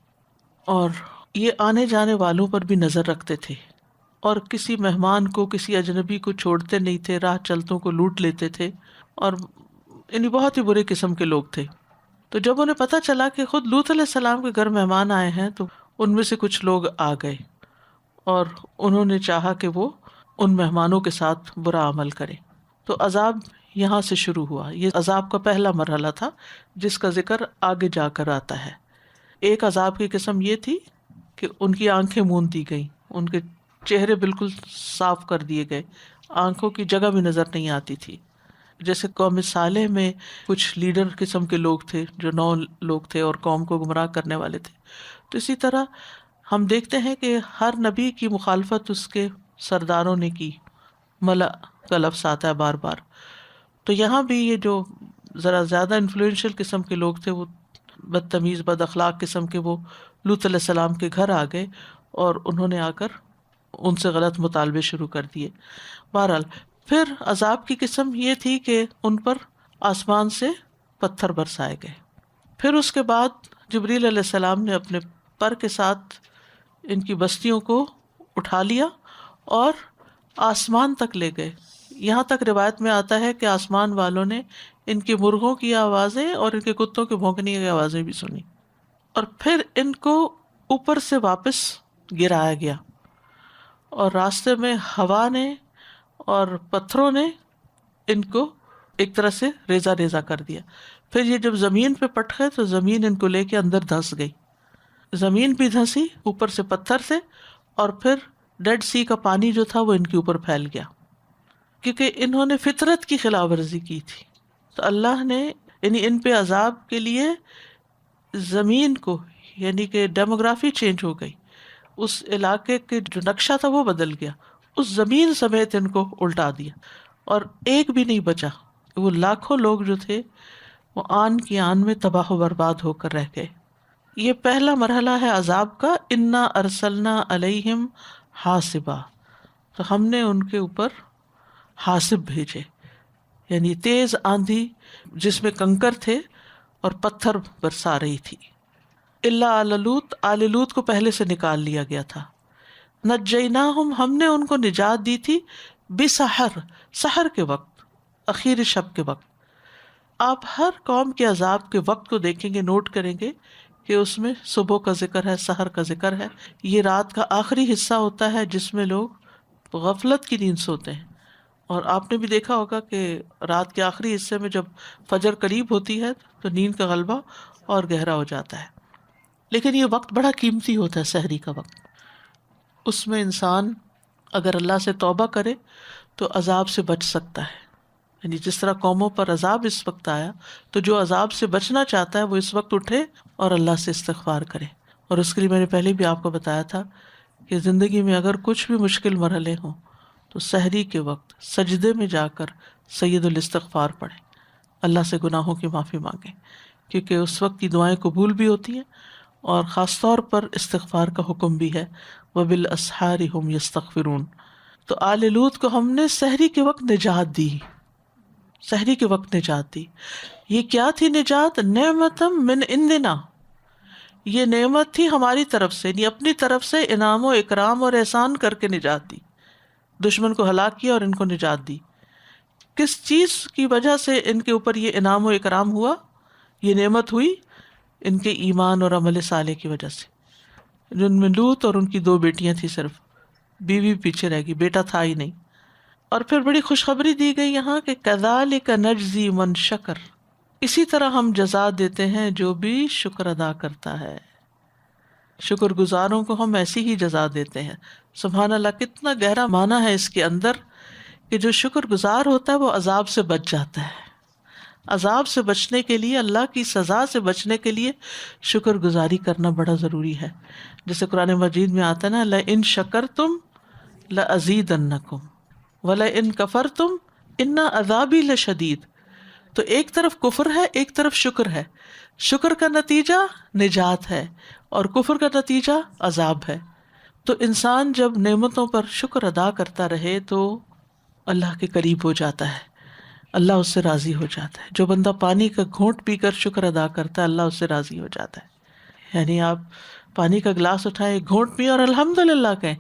اور یہ آنے جانے والوں پر بھی نظر رکھتے تھے، اور کسی مہمان کو، کسی اجنبی کو چھوڑتے نہیں تھے، راہ چلتوں کو لوٹ لیتے تھے، اور یعنی بہت ہی برے قسم کے لوگ تھے. تو جب انہیں پتہ چلا کہ خود لوط علیہ السلام کے گھر مہمان آئے ہیں تو ان میں سے کچھ لوگ آ گئے، اور انہوں نے چاہا کہ وہ ان مہمانوں کے ساتھ برا عمل کرے. تو عذاب یہاں سے شروع ہوا. یہ عذاب کا پہلا مرحلہ تھا جس کا ذکر آگے جا کر آتا ہے. ایک عذاب کی قسم یہ تھی کہ ان کی آنکھیں موند دی گئیں، ان کے چہرے بالکل صاف کر دیے گئے، آنکھوں کی جگہ بھی نظر نہیں آتی تھی. جیسے قوم صالح میں کچھ لیڈر قسم کے لوگ تھے جو 9 لوگ تھے اور قوم کو گمراہ کرنے والے تھے. تو اسی طرح ہم دیکھتے ہیں کہ ہر نبی کی مخالفت اس کے سرداروں نے کی. ملا کا لفظ آتا ہے بار بار. تو یہاں بھی یہ جو ذرا زیادہ انفلوئنشل قسم کے لوگ تھے، وہ بدتمیز بد اخلاق قسم کے، وہ لوط علیہ السلام کے گھر آ گئے اور انہوں نے آ کر ان سے غلط مطالبے شروع کر دیے. بہرحال پھر عذاب کی قسم یہ تھی کہ ان پر آسمان سے پتھر برسائے گئے. پھر اس کے بعد جبریل علیہ السلام نے اپنے پر کے ساتھ ان کی بستیوں کو اٹھا لیا اور آسمان تک لے گئے. یہاں تک روایت میں آتا ہے کہ آسمان والوں نے ان کے مرغوں کی آوازیں اور ان کے کتوں کے بھونکنے کی آوازیں بھی سنی، اور پھر ان کو اوپر سے واپس گرایا گیا، اور راستے میں ہوا نے اور پتھروں نے ان کو ایک طرح سے ریزہ ریزہ کر دیا. پھر یہ جب زمین پہ پٹ گئے تو زمین ان کو لے کے اندر دھنس گئی، زمین بھی دھنسی اوپر سے پتھر سے، اور پھر ڈیڈ سی کا پانی جو تھا وہ ان کے اوپر پھیل گیا، کیونکہ انہوں نے فطرت کی خلاف ورزی کی تھی. تو اللہ نے یعنی ان پہ عذاب کے لیے زمین کو، یعنی کہ ڈیموگرافی چینج ہو گئی، اس علاقے کے جو نقشہ تھا وہ بدل گیا، اس زمین سمیت ان کو الٹا دیا، اور ایک بھی نہیں بچا. وہ لاکھوں لوگ جو تھے وہ آن کی آن میں تباہ و برباد ہو کر رہ گئے. یہ پہلا مرحلہ ہے عذاب کا. انا ارسلنا علیہم حاصبا، تو ہم نے ان کے اوپر حاصب بھیجے، یعنی تیز آندھی جس میں کنکر تھے اور پتھر برسا رہی تھی. الا آل لوط، آل لوط کو پہلے سے نکال لیا گیا تھا. نجیناہم، ہم نے ان کو نجات دی تھی، بسحر، سحر کے وقت، اخیر شب کے وقت. آپ ہر قوم کے عذاب کے وقت کو دیکھیں گے، نوٹ کریں گے کہ اس میں صبح کا ذکر ہے، سحر کا ذکر ہے. یہ رات کا آخری حصہ ہوتا ہے جس میں لوگ غفلت کی نیند سوتے ہیں، اور آپ نے بھی دیکھا ہوگا کہ رات کے آخری حصے میں جب فجر قریب ہوتی ہے تو نیند کا غلبہ اور گہرا ہو جاتا ہے. لیکن یہ وقت بڑا قیمتی ہوتا ہے، سحری کا وقت. اس میں انسان اگر اللہ سے توبہ کرے تو عذاب سے بچ سکتا ہے. یعنی جس طرح قوموں پر عذاب اس وقت آیا، تو جو عذاب سے بچنا چاہتا ہے وہ اس وقت اٹھے اور اللہ سے استغفار کرے. اور اس کے لیے میں نے پہلے بھی آپ کو بتایا تھا کہ زندگی میں اگر کچھ بھی مشکل مرحلے ہوں تو سحری کے وقت سجدے میں جا کر سید الاستغفار پڑھیں، اللہ سے گناہوں کی معافی مانگیں، کیونکہ اس وقت کی دعائیں قبول بھی ہوتی ہیں، اور خاص طور پر استغفار کا حکم بھی ہے، وَبِالْأَسْحَارِ هُمْ يَسْتَغْفِرُونَ. تو آل لوط کو ہم نے سحری کے وقت نجات دی، سحری کے وقت نجات دی. یہ کیا تھی نجات؟ نعمتم من عندنا، یہ نعمت تھی ہماری طرف سے، یعنی اپنی طرف سے انعام و اکرام اور احسان کر کے نجات دی. دشمن کو ہلاک کیا اور ان کو نجات دی. کس چیز کی وجہ سے ان کے اوپر یہ انعام و اکرام ہوا، یہ نعمت ہوئی؟ ان کے ایمان اور عمل صالح کی وجہ سے. جن میں لوط اور ان کی 2 بیٹیاں تھیں، صرف بیوی پیچھے رہ گئی، بیٹا تھا ہی نہیں. اور پھر بڑی خوشخبری دی گئی یہاں کہ کذالک نجزی من شکر، اسی طرح ہم جزا دیتے ہیں جو بھی شکر ادا کرتا ہے. شکر گزاروں کو ہم ایسی ہی جزا دیتے ہیں. سبحان اللہ، کتنا گہرا معنی ہے اس کے اندر کہ جو شکر گزار ہوتا ہے وہ عذاب سے بچ جاتا ہے. عذاب سے بچنے کے لیے، اللہ کی سزا سے بچنے کے لیے شکر گزاری کرنا بڑا ضروری ہے. جیسے قرآن مجید میں آتا ہے نا، لَإِن شَكَرْتُمْ لَأَزِيدَنَّكُمْ وَلَإِن كَفَرْتُمْ إِنَّ عَذَابِي لَشَدِيدٌ. تو ایک طرف کفر ہے، ایک طرف شکر ہے. شکر کا نتیجہ نجات ہے اور کفر کا نتیجہ عذاب ہے. تو انسان جب نعمتوں پر شکر ادا کرتا رہے تو اللہ کے قریب ہو جاتا ہے، اللہ اس سے راضی ہو جاتا ہے. جو بندہ پانی کا گھونٹ پی کر شکر ادا کرتا ہے، اللہ اس سے راضی ہو جاتا ہے. یعنی آپ پانی کا گلاس اٹھائیں، ایک گھونٹ پئیں اور الحمدللہ کہیں،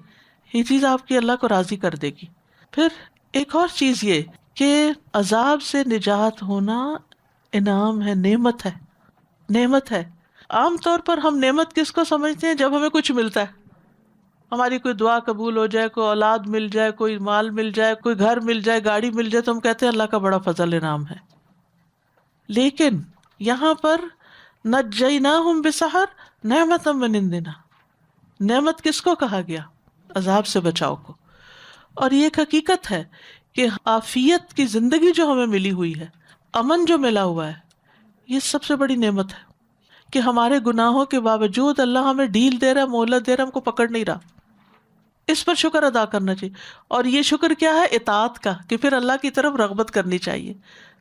یہ چیز آپ کی اللہ کو راضی کر دے گی. پھر ایک اور چیز یہ کہ عذاب سے نجات ہونا انعام ہے، نعمت ہے، نعمت ہے. عام طور پر ہم نعمت کس کو سمجھتے ہیں؟ جب ہمیں کچھ ملتا ہے، ہماری کوئی دعا قبول ہو جائے، کوئی اولاد مل جائے، کوئی مال مل جائے، کوئی گھر مل جائے، گاڑی مل جائے، تو ہم کہتے ہیں اللہ کا بڑا فضل انعام ہے. لیکن یہاں پر نجیناہم بسحر نعمت من عندنا، نعمت کس کو کہا گیا؟ عذاب سے بچاؤ کو. اور یہ ایک حقیقت ہے کہ عافیت کی زندگی جو ہمیں ملی ہوئی ہے، امن جو ملا ہوا ہے، یہ سب سے بڑی نعمت ہے کہ ہمارے گناہوں کے باوجود اللہ ہمیں ڈھیل دے رہا ہے، مہلت دے رہا ہے، ہم کو پکڑ نہیں رہا. اس پر شکر ادا کرنا چاہیے. اور یہ شکر کیا ہے؟ اطاعت کا، کہ پھر اللہ کی طرف رغبت کرنی چاہیے،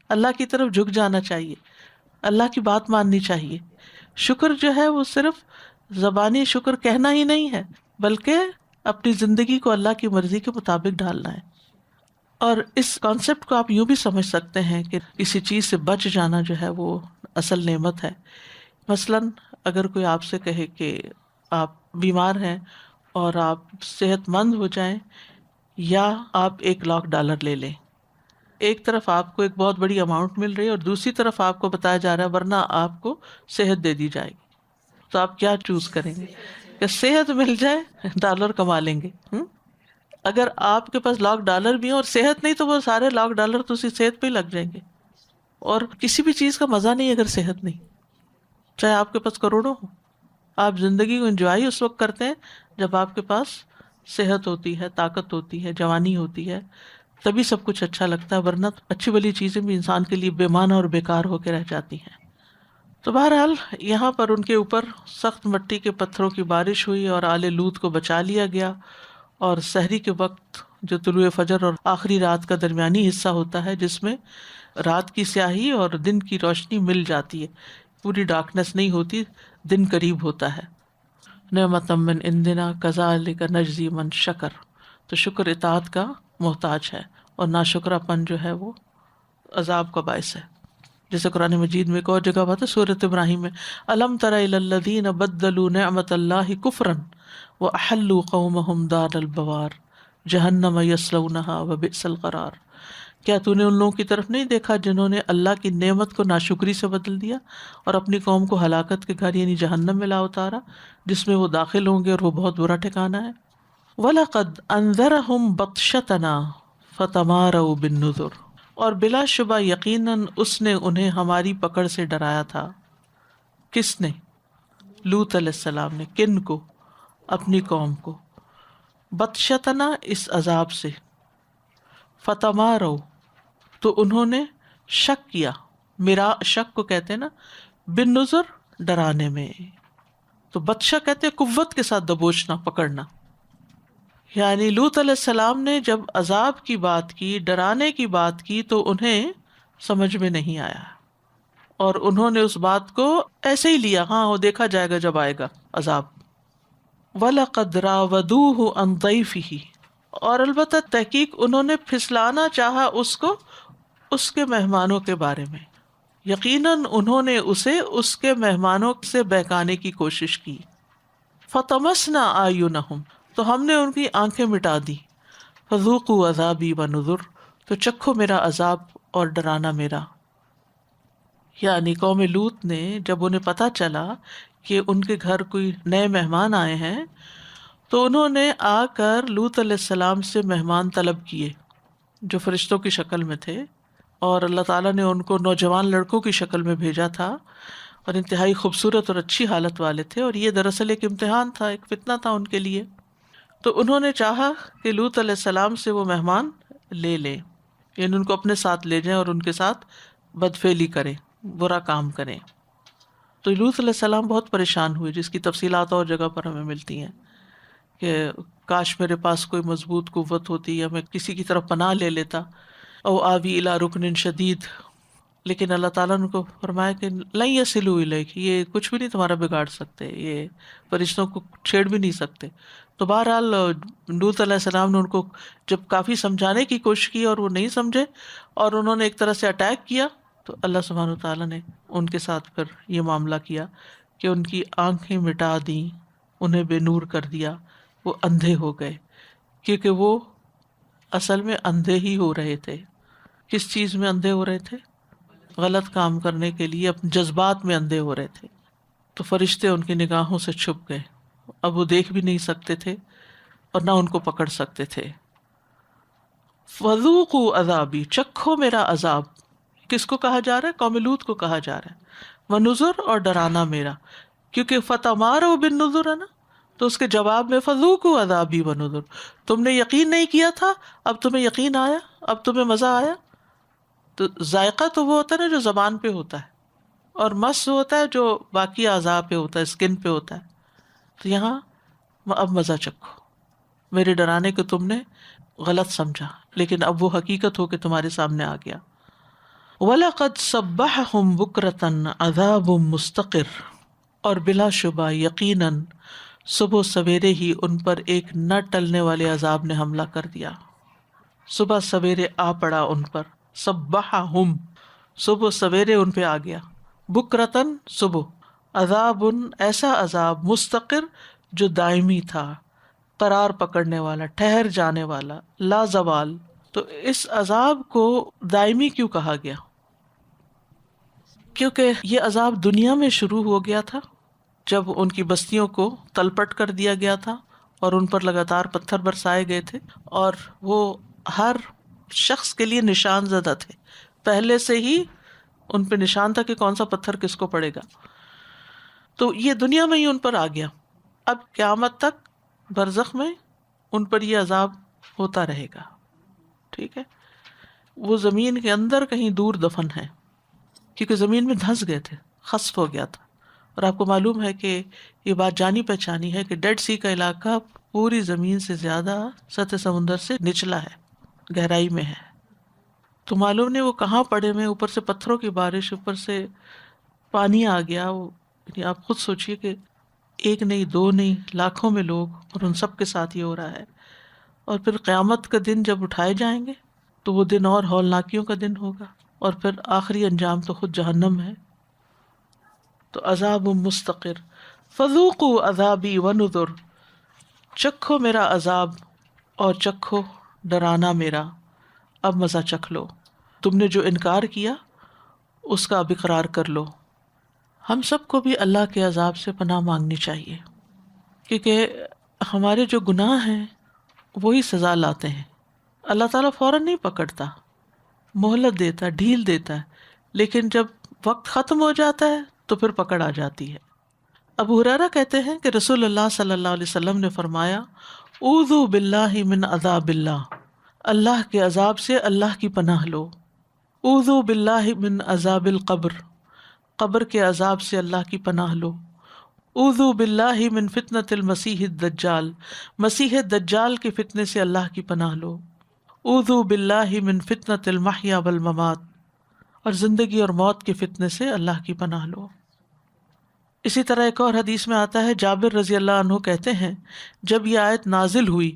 اللہ کی طرف جھک جانا چاہیے، اللہ کی بات ماننی چاہیے. شکر جو ہے وہ صرف زبانی شکر کہنا ہی نہیں ہے بلکہ اپنی زندگی کو اللہ کی مرضی کے مطابق ڈالنا ہے. اور اس کانسیپٹ کو آپ یوں بھی سمجھ سکتے ہیں کہ کسی چیز سے بچ جانا جو ہے وہ اصل نعمت ہے. مثلاً اگر کوئی آپ سے کہے کہ آپ بیمار ہیں اور آپ صحت مند ہو جائیں یا آپ $1,00,000 لے لیں، ایک طرف آپ کو ایک بہت بڑی اماؤنٹ مل رہی ہے اور دوسری طرف آپ کو بتایا جا رہا ہے ورنہ آپ کو صحت دے دی جائے گی، تو آپ کیا چوز کریں گے؟ کہ صحت مل جائے ڈالر کما لیں گے. اگر آپ کے پاس $1,00,000 بھی ہیں اور صحت نہیں تو وہ سارے $1,00,000 تو اسی صحت پہ ہی لگ جائیں گے. اور کسی بھی چیز کا مزہ نہیں اگر صحت نہیں، چاہے آپ کے پاس کروڑوں ہو. آپ زندگی کو انجوائے اس وقت کرتے ہیں جب آپ کے پاس صحت ہوتی ہے، طاقت ہوتی ہے، جوانی ہوتی ہے، تبھی سب کچھ اچھا لگتا ہے، ورنہ اچھی بلی چیزیں بھی انسان کے لیے بے معنی اور بیکار ہو کے رہ جاتی ہیں. تو بہرحال یہاں پر ان کے اوپر سخت مٹی کے پتھروں کی بارش ہوئی اور آل لوط کو بچا لیا گیا. اور سحری کے وقت جو طلوع فجر اور آخری رات کا درمیانی حصہ ہوتا ہے جس میں رات کی سیاہی اور دن کی روشنی مل جاتی ہے، پوری ڈارکنیس نہیں ہوتی، دن قریب ہوتا ہے. نعمۃ من عندنا کذالک نجزی من شکر. تو شکر اطاعت کا محتاج ہے اور ناشکرا پن جو ہے وہ عذاب کا باعث ہے. جیسے قرآن مجید میں ایک اور جگہ بات ہے سورۃ ابراہیم میں، الم تر الی الذین بدلوا نعمت اللہ کفرا واحلوا قومهم دار البوار جہنم یصلونہا وبئس القرار. کیا تو نے ان لوگوں کی طرف نہیں دیکھا جنہوں نے اللہ کی نعمت کو ناشکری سے بدل دیا اور اپنی قوم کو ہلاکت کے گھر یعنی جہنم میں لا اتارا جس میں وہ داخل ہوں گے اور وہ بہت برا ٹھکانہ ہے. وَلَقَدْ أَنذَرَهُمْ بَطْشَتَنَا فَتَمَارَوْا بِالنُّذُرِ. اور بلا شبہ یقیناً اس نے انہیں ہماری پکڑ سے ڈرایا تھا. کس نے؟ لوط علیہ السلام نے. کن کو؟ اپنی قوم کو. بطشتنا اس عذاب سے، فتمارو تو انہوں نے شک کیا. میرا شک کو کہتے ہیں نا بالنظر ڈرانے میں. تو بطشہ کہتے ہیں قوت کے ساتھ دبوچنا، پکڑنا. یعنی لوط علیہ السلام نے جب عذاب کی بات کی، ڈرانے کی بات کی تو انہیں سمجھ میں نہیں آیا اور انہوں نے اس بات کو ایسے ہی لیا، ہاں وہ دیکھا جائے گا جب آئے گا عذاب. وَلَقَدْ رَاوَدُوهُ عَنْ ضَيْفِهِ. اور البتہ تحقیق انہوں نے پھسلانا چاہا اس کو اس کے مہمانوں کے بارے میں. یقیناً انہوں نے اسے اس کے مہمانوں سے بہکانے کی کوشش کی. فَطَمَسْنَا أَعْيُنَهُمْ. تو ہم نے ان کی آنکھیں مٹا دی. فَذُوقُوا عَذَابِي وَنُذُرِ. تو چکھو میرا عذاب اور ڈرانا میرا. یعنی قوم لوط نے جب انہیں پتہ چلا کہ ان کے گھر کوئی نئے مہمان آئے ہیں تو انہوں نے آ کر لوط علیہ السلام سے مہمان طلب کیے جو فرشتوں کی شکل میں تھے، اور اللہ تعالیٰ نے ان کو نوجوان لڑکوں کی شکل میں بھیجا تھا اور انتہائی خوبصورت اور اچھی حالت والے تھے، اور یہ دراصل ایک امتحان تھا، ایک فتنہ تھا ان کے لیے. تو انہوں نے چاہا کہ لوط علیہ السلام سے وہ مہمان لے لیں، یعنی ان کو اپنے ساتھ لے جائیں اور ان کے ساتھ بدفعلی کریں، برا کام کریں. تو لوط علیہ السلام بہت پریشان ہوئے، جس کی تفصیلات اور جگہ پر ہمیں ملتی ہیں کہ کاش میرے پاس کوئی مضبوط قوت ہوتی یا میں کسی کی طرف پناہ لے لیتا، او آوی الی رکن شدید. لیکن اللہ تعالیٰ نے ان کو فرمایا کہ لن یصلوا الیک، یہ کچھ بھی نہیں تمہارا بگاڑ سکتے، یہ فرشتوں کو چھیڑ بھی نہیں سکتے. تو بہرحال لوط علیہ السلام نے ان کو جب کافی سمجھانے کی کوشش کی اور وہ نہیں سمجھے اور انہوں نے ایک طرح سے اٹیک کیا، تو اللہ سبحانہ وتعالیٰ نے ان کے ساتھ پھر یہ معاملہ کیا کہ ان کی آنکھیں مٹا دیں، انہیں بے نور کر دیا، وہ اندھے ہو گئے. کیونکہ وہ اصل میں اندھے ہی ہو رہے تھے. کس چیز میں اندھے ہو رہے تھے؟ غلط کام کرنے کے لیے اپنے جذبات میں اندھے ہو رہے تھے. تو فرشتے ان کی نگاہوں سے چھپ گئے، اب وہ دیکھ بھی نہیں سکتے تھے اور نہ ان کو پکڑ سکتے تھے. فذوقوا عذابی، چکھو میرا عذاب. کس کو کہا جا رہا ہے؟ قوم لوط کو کہا جا رہا ہے. ونذر، اور ڈرانا میرا، کیونکہ فتماروا بالنذر ہے نا، تو اس کے جواب میں فذوقوا عذابی ونذر. تم نے یقین نہیں کیا تھا، اب تمہیں یقین آیا، اب تمہیں مزہ آیا. تو ذائقہ تو وہ ہوتا ہے نا جو زبان پہ ہوتا ہے، اور مس ہوتا ہے جو باقی اعضاء پہ ہوتا ہے، اسکن پہ ہوتا ہے. تو یہاں اب مزہ چکھو، میرے ڈرانے کو تم نے غلط سمجھا لیکن اب وہ حقیقت ہو کے تمہارے سامنے آ گیا. وَلَقَدْ صَبَّحَهُمْ بُكْرَةً عَذَابٌ مُسْتَقِرٌ. اور بلا شبہ یقیناً صبح سویرے ہی ان پر ایک نہ ٹلنے والے عذاب نے حملہ کر دیا. صبح سویرے آ پڑا ان پر. صبحہم، صبح سویرے ان پہ آ گیا. بکرتن، صبح. عذاب، ایسا عذاب، مستقر، جو دائمی تھا، قرار پکڑنے والا، ٹھہر جانے والا، لا زوال. تو اس عذاب کو دائمی کیوں کہا گیا؟ کیونکہ یہ عذاب دنیا میں شروع ہو گیا تھا جب ان کی بستیوں کو تلپٹ کر دیا گیا تھا اور ان پر لگاتار پتھر برسائے گئے تھے، اور وہ ہر شخص کے لیے نشان زدہ تھے. پہلے سے ہی ان پہ نشان تھا کہ کون سا پتھر کس کو پڑے گا. تو یہ دنیا میں ہی ان پر آ گیا. اب قیامت تک برزخ میں ان پر یہ عذاب ہوتا رہے گا. ٹھیک ہے، وہ زمین کے اندر کہیں دور دفن ہے، کیونکہ زمین میں دھنس گئے تھے، خسف ہو گیا تھا. اور آپ کو معلوم ہے کہ یہ بات جانی پہچانی ہے کہ ڈیڈ سی کا علاقہ پوری زمین سے زیادہ سطح سمندر سے نچلا ہے، گہرائی میں ہے. تو معلوم نہیں وہ کہاں پڑے میں، اوپر سے پتھروں کی بارش، اوپر سے پانی آ گیا. یعنی آپ خود سوچئے کہ ایک نہیں، دو نہیں، لاکھوں میں لوگ، اور ان سب کے ساتھ یہ ہو رہا ہے. اور پھر قیامت کا دن جب اٹھائے جائیں گے تو وہ دن اور ہولناکیوں کا دن ہوگا، اور پھر آخری انجام تو خود جہنم ہے. تو عذاب مستقر. فذوقوا عذابی ونذر، چکھو میرا عذاب اور چکھو ڈرانا میرا. اب مزہ چکھ لو، تم نے جو انکار کیا اس کا اب اقرار کر لو. ہم سب کو بھی اللہ کے عذاب سے پناہ مانگنی چاہیے، کیونکہ ہمارے جو گناہ ہیں وہی سزا لاتے ہیں. اللہ تعالیٰ فوراً نہیں پکڑتا، مہلت دیتا، ڈھیل دیتا ہے، لیکن جب وقت ختم ہو جاتا ہے تو پھر پکڑ آ جاتی ہے. ابو ہریرہ کہتے ہیں کہ رسول اللہ صلی اللہ علیہ وسلم نے فرمایا، اعوذوا باللہ من عذاب اللہ، اللہ کے عذاب سے اللہ کی پناہ لو. اعوذوا باللہ من عذاب القبر، قبر کے عذاب سے اللہ کی پناہ لو. اعوذوا باللہ من فتنۃ المسیح الدجال، مسیح دجال کے فتنے سے اللہ کی پناہ لو. اعوذوا باللہ من فتنۃ المحیا والممات، اور زندگی اور موت کے فتنے سے اللہ کی پناہ لو. اسی طرح ایک اور حدیث میں آتا ہے، جابر رضی اللہ عنہ کہتے ہیں جب یہ آیت نازل ہوئی،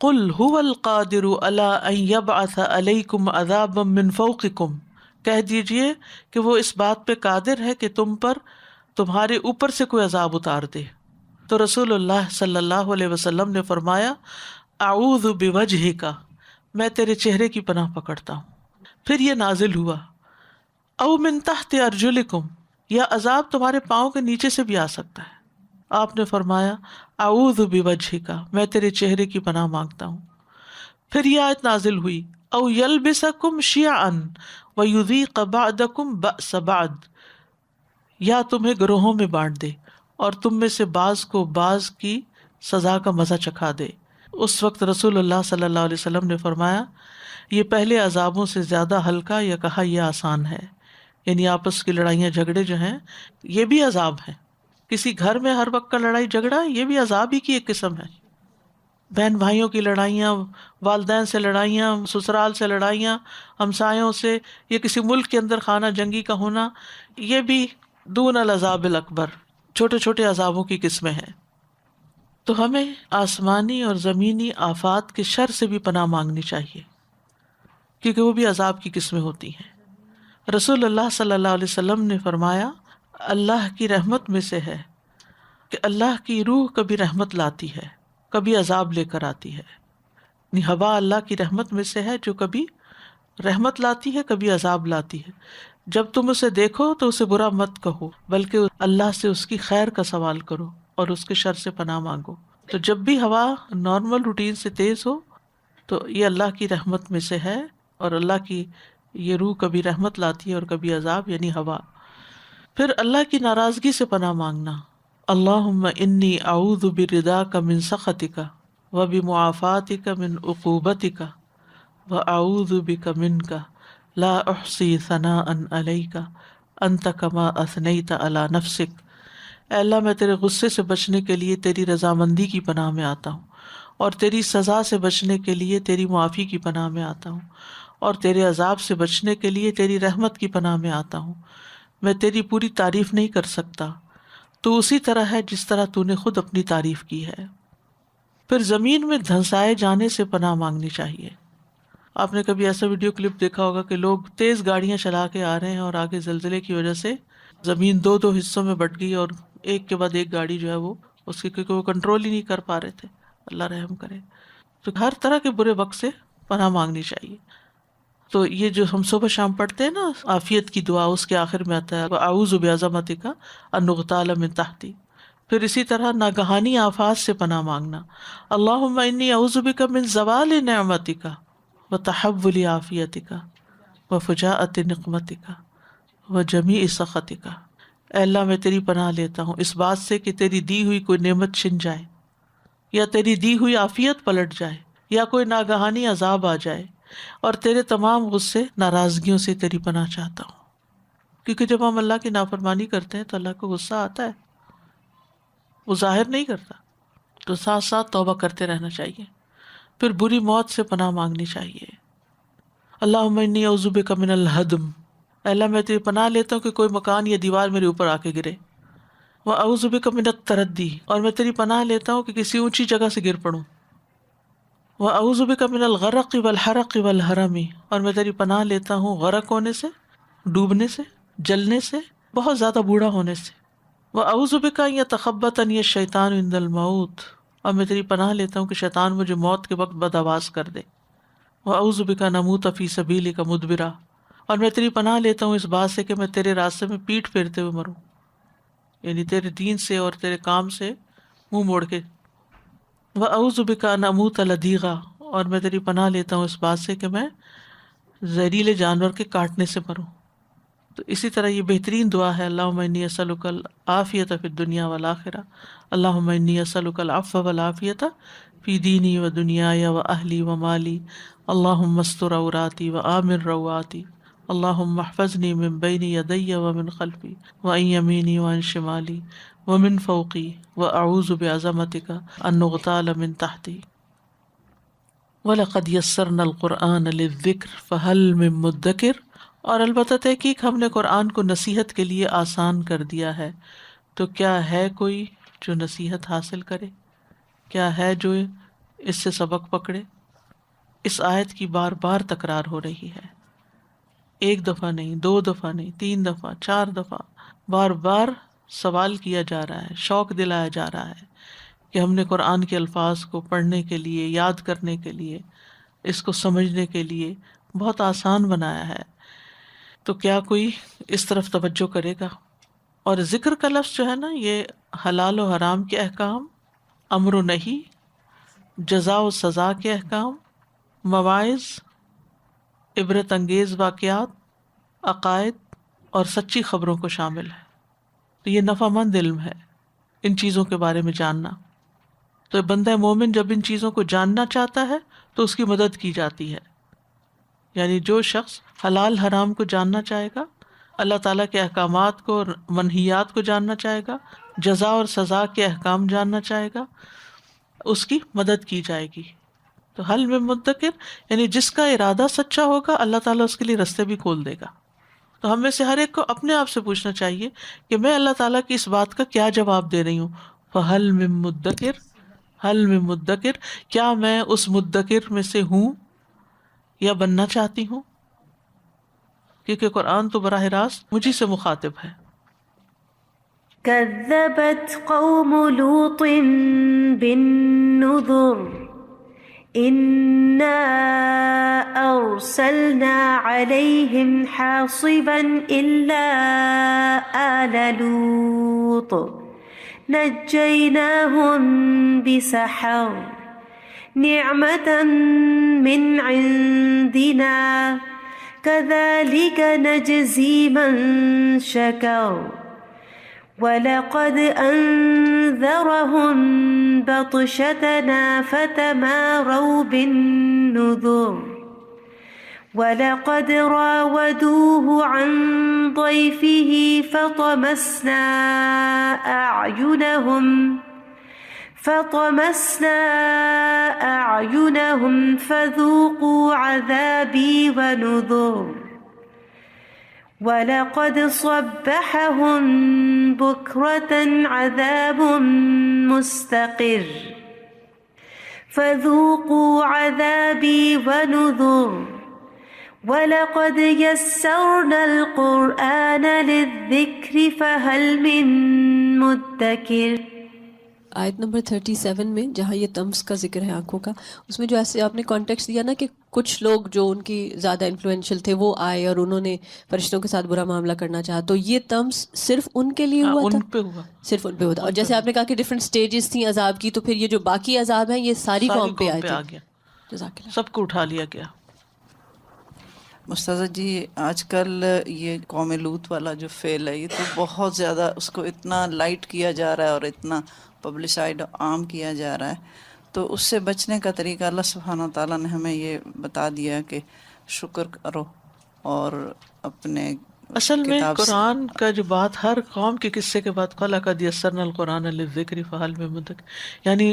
قل هو القادر علی ان یبعث علیکم عذابا من فوقکم، کہہ دیجئے کہ وہ اس بات پہ قادر ہے کہ تم پر تمہارے اوپر سے کوئی عذاب اتار دے. تو رسول اللہ صلی اللہ علیہ وسلم نے فرمایا، اعوذ بوجہک، میں تیرے چہرے کی پناہ پکڑتا ہوں. پھر یہ نازل ہوا، او من تحت ارجلکم، یا عذاب تمہارے پاؤں کے نیچے سے بھی آ سکتا ہے. آپ نے فرمایا، اعوذ بوجہک، میں تیرے چہرے کی پناہ مانگتا ہوں. پھر یہ آیت نازل ہوئی، او یلبسکم شیعا ویذیق بعضکم بأس بعض، یا تمہیں گروہوں میں بانٹ دے اور تم میں سے بعض کو بعض کی سزا کا مزہ چکھا دے. اس وقت رسول اللہ صلی اللہ علیہ وسلم نے فرمایا، یہ پہلے عذابوں سے زیادہ ہلکا، یا کہا یہ آسان ہے. یعنی آپس کی لڑائیاں جھگڑے جو ہیں یہ بھی عذاب ہیں. کسی گھر میں ہر وقت کا لڑائی جھگڑا یہ بھی عذاب ہی کی ایک قسم ہے. بہن بھائیوں کی لڑائیاں، والدین سے لڑائیاں، سسرال سے لڑائیاں، ہمسایوں سے، یا کسی ملک کے اندر خانہ جنگی کا ہونا، یہ بھی دون العذاب الاکبر، چھوٹے چھوٹے عذابوں کی قسمیں ہیں. تو ہمیں آسمانی اور زمینی آفات کے شر سے بھی پناہ مانگنی چاہیے، کیونکہ وہ بھی عذاب کی قسمیں ہوتی ہیں. رسول اللہ صلی اللہ علیہ وسلم نے فرمایا، اللہ کی رحمت میں سے ہے کہ اللہ کی روح کبھی رحمت لاتی ہے، کبھی عذاب لے کر آتی ہے. یعنی ہوا اللہ کی رحمت میں سے ہے جو کبھی رحمت لاتی ہے، کبھی عذاب لاتی ہے. جب تم اسے دیکھو تو اسے برا مت کہو، بلکہ اللہ سے اس کی خیر کا سوال کرو اور اس کے شر سے پناہ مانگو. تو جب بھی ہوا نارمل روٹین سے تیز ہو تو یہ اللہ کی رحمت میں سے ہے، اور اللہ کی یہ روح کبھی رحمت لاتی ہے اور کبھی عذاب، یعنی ہوا. پھر اللہ کی ناراضگی سے پناہ مانگنا، اللہم انی اعوذ برضاک من سخطک وبمعافاتک من عقوبتک واعوذ بک منک لا احصی ثناء علیک انت کما اثنیت علی نفسک. اے اللہ، میں تیرے غصے سے بچنے کے لیے تیری رضامندی کی پناہ میں آتا ہوں، اور تیری سزا سے بچنے کے لیے تیری معافی کی پناہ میں آتا ہوں، اور تیرے عذاب سے بچنے کے لیے تیری رحمت کی پناہ میں آتا ہوں. میں تیری پوری تعریف نہیں کر سکتا، تو اسی طرح ہے جس طرح تو نے خود اپنی تعریف کی ہے. پھر زمین میں دھنسائے جانے سے پناہ مانگنی چاہیے. آپ نے کبھی ایسا ویڈیو کلپ دیکھا ہوگا کہ لوگ تیز گاڑیاں چلا کے آ رہے ہیں اور آگے زلزلے کی وجہ سے زمین دو حصوں میں بٹ گئی اور ایک کے بعد ایک گاڑی جو ہے وہ اس کی کیونکہ وہ کنٹرول ہی نہیں کر پا رہے تھے. اللہ رحم کرے. تو ہر طرح کے برے وقت سے پناہ مانگنی چاہیے. تو یہ جو ہم صبح شام پڑھتے ہیں نا عافیت کی دعا، اس کے آخر میں آتا ہے اعوذ بعظمتک ان اغتال من تحتی. پھر اسی طرح ناگہانی آفات سے پناہ مانگنا، اللہم انی اعوذ بک من زوال نعمتک وتحول عافیتک وفجاءۃ نقمتک وجمیع سخطک. اے اللہ میں تیری پناہ لیتا ہوں اس بات سے کہ تیری دی ہوئی کوئی نعمت چھن جائے، یا تیری دی ہوئی عافیت پلٹ جائے، یا کوئی ناگہانی عذاب آ جائے، اور تیرے تمام غصے ناراضگیوں سے تیری پناہ چاہتا ہوں. کیونکہ جب ہم اللہ کی نافرمانی کرتے ہیں تو اللہ کو غصہ آتا ہے، وہ ظاہر نہیں کرتا. تو ساتھ ساتھ توبہ کرتے رہنا چاہیے. پھر بری موت سے پناہ مانگنی چاہیے. اللہم انی اعوذ بک من الہدم، اے اللہ میں تیری پناہ لیتا ہوں کہ کوئی مکان یا دیوار میرے اوپر آ کے گرے. واعوذ بک من التردی، اور میں تیری پناہ لیتا ہوں کہ کسی اونچی جگہ سے گر پڑوں. واعوذ بک من الغرق والحرق والحرم، اور میں تیری پناہ لیتا ہوں غرق ہونے سے، ڈوبنے سے، جلنے سے، بہت زیادہ بوڑھا ہونے سے. واعوذ بک ان یتخبطنی الشیطان عند الموت، اور میں تیری پناہ لیتا ہوں کہ شیطان مجھے موت کے وقت بد آواز کر دے. واعوذ بک ان اموت فی سبیلک مدبرا، اور میں تیری پناہ لیتا ہوں اس بات سے کہ میں تیرے راستے میں پیٹھ پھیرتے ہوئے مروں، یعنی تیرے دین سے اور تیرے کام سے منہ موڑ کے. واعوذ بک ان اموت لدیغا، اور میں تیری پناہ لیتا ہوں اس بات سے کہ میں زہریلے جانور کے کاٹنے سے مروں. تو اسی طرح یہ بہترین دعا ہے، اللہم انی اسألک العافیۃ فی الدنیا والآخرہ، اللہم انی اسألک العفو والعافیۃ فی دینی و دنیای و اہلی و مالی، اللہم استر عوراتی و آمن روعاتی، اللہم احفظنی من بین یدی و من خلفی و عن یمینی و عن شمالی و من فوقی و اعوذ بعظمتک ان اغتال من تحتی. وَلَقَدْ يَسَّرْنَا الْقُرْآنَ لِلذِّكْرِ فَهَلْ مِن مُدَّكِرٍ، اور البتہ تحقیق ہم نے قرآن کو نصیحت کے لیے آسان کر دیا ہے، تو کیا ہے کوئی جو نصیحت حاصل کرے؟ کیا ہے جو اس سے سبق پکڑے؟ اس آیت کی بار بار تکرار ہو رہی ہے، ایک دفعہ نہیں، دو دفعہ نہیں، 3 دفعہ، 4 دفعہ، بار بار سوال کیا جا رہا ہے، شوق دلایا جا رہا ہے کہ ہم نے قرآن کے الفاظ کو پڑھنے کے لیے، یاد کرنے کے لیے، اس کو سمجھنے کے لیے بہت آسان بنایا ہے. تو کیا کوئی اس طرف توجہ کرے گا؟ اور ذکر کا لفظ جو ہے نا، یہ حلال و حرام کے احکام، امر و نہی، جزا و سزا کے احکام، مواعظ، عبرت انگیز واقعات، عقائد اور سچی خبروں کو شامل ہے. تو یہ نفع مند علم ہے ان چیزوں کے بارے میں جاننا. تو بندہ مومن جب ان چیزوں کو جاننا چاہتا ہے تو اس کی مدد کی جاتی ہے. یعنی جو شخص حلال حرام کو جاننا چاہے گا، اللہ تعالیٰ کے احکامات کو اور منہیات کو جاننا چاہے گا، جزا اور سزا کے احکام جاننا چاہے گا، اس کی مدد کی جائے گی. تو حل میں مدکر، یعنی جس کا ارادہ سچا ہوگا اللہ تعالیٰ اس کے لیے رستے بھی کھول دے گا. تو ہم میں سے ہر ایک کو اپنے آپ سے پوچھنا چاہیے کہ میں اللہ تعالیٰ کی اس بات کا کیا جواب دے رہی ہوں. فَهَلْ مِن مُدَّكِرٍ، حل میں مدکر، کیا میں اس مدکر میں سے ہوں یا بننا چاہتی ہوں؟ کیونکہ قرآن تو براہ راست مجھے سے مخاطب ہے. كذبت قوم لوط بالنذر إنا أرسلنا عليهم حاصبا إلا آل لوط نجيناهم بسحر نعمة من عندنا كذلك نجزي من شكر وَلَقَدْ أَنذَرَهُمْ بَطْشَتَنَا فَتَمَارَوْا بِالنُّذُرِ وَلَقَدْ رَاوَدُوهُ عَنْ ضَيْفِهِ فَطَمَسْنَا أَعْيُنَهُمْ فَذُوقُوا عَذَابِي وَنُذُرِ وَلَقَدْ صَبَّحَهُم بُكْرَةً عَذَابٌ مُسْتَقِرٌّ فَذُوقُوا عَذَابِي وَنُذُرِ وَلَقَدْ يَسَّرْنَا الْقُرْآنَ لِلذِّكْرِ فَهَلْ مِن مُدَّكِرٍ. آیت نمبر 37 میں جہاں یہ طمس کا ذکر ہے آنکھوں کا، اس میں جو ایسے آپ نے کانٹیکسٹ دیا نا کہ کچھ لوگ جو ان کی زیادہ انفلوئنشل تھے وہ آئے اور انہوں نے فرشتوں کے ساتھ برا معاملہ کرنا چاہا، تو یہ طمس صرف ان کے لیے ہوا تھا؟ ان پہ ہوا، صرف ان پہ ہوا تھا. اور جیسے آپ نے کہا کہ ڈفرینٹ سٹیجز تھیں عذاب کی، تو پھر یہ جو باقی عذاب ہیں یہ ساری قوم پہ آئے آ تھے. گیا، جزاک اللہ. سب کو اٹھا لیا گیا. مستاذہ جی آج کل یہ قوم لوط والا جو فعل ہے یہ تو بہت زیادہ اس کو اتنا لائٹ کیا جا رہا ہے اور اتنا پبلسائڈ عام کیا جا رہا ہے، تو اس سے بچنے کا طریقہ اللہ سبحانہ تعالیٰ نے ہمیں یہ بتا دیا کہ شکر کرو اور اپنے اصل میں کتاب سے قرآن کا جو بات ہر قوم کے قصے کے بعد وَلَقَدْ يَسَّرْنَا الْقُرْآنَ لِلذِّكْرِ فَهَلْ مِن مُدَّكِرٍ، یعنی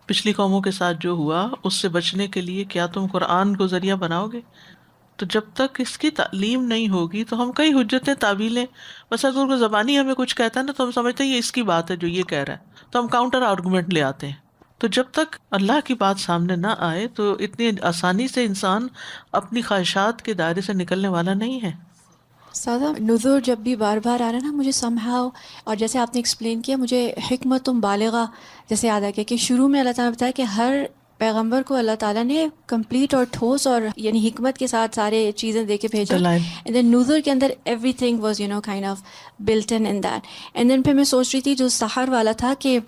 پچھلی قوموں کے ساتھ جو ہوا اس سے بچنے کے لیے کیا تم قرآن کو ذریعہ بناؤ گے؟ تو جب تک اس کی تعلیم نہیں ہوگی تو ہم کئی حجتیں تعویلیں، بس اگر کوئی زبانی ہمیں کچھ کہتا ہے نا تو ہم سمجھتے ہیں یہ اس کی بات ہے جو یہ کہہ رہا ہے، تو ہم کاؤنٹر آرگومنٹ لے آتے ہیں. تو جب تک اللہ کی بات سامنے نہ آئے تو اتنی آسانی سے انسان اپنی خواہشات کے دائرے سے نکلنے والا نہیں ہے. سادہ نذر جب بھی بار بار آ رہا ہے نا، مجھے سمہاؤ، اور جیسے آپ نے ایکسپلین کیا، مجھے حکمت بالغہ جیسے یاد آ گیا کہ شروع میں اللہ تعالیٰ نے بتایا کہ ہر پیغمبر کو اللہ تعالیٰ نے کمپلیٹ اور ٹھوس اور یعنی حکمت کے ساتھ سارے چیزیں دے کے بھیجا. دلائل. اینڈ دین نذر کے اندر everything was kind of built in that. And then پھر میں سوچ رہی تھی جو سحر والا تھا کہ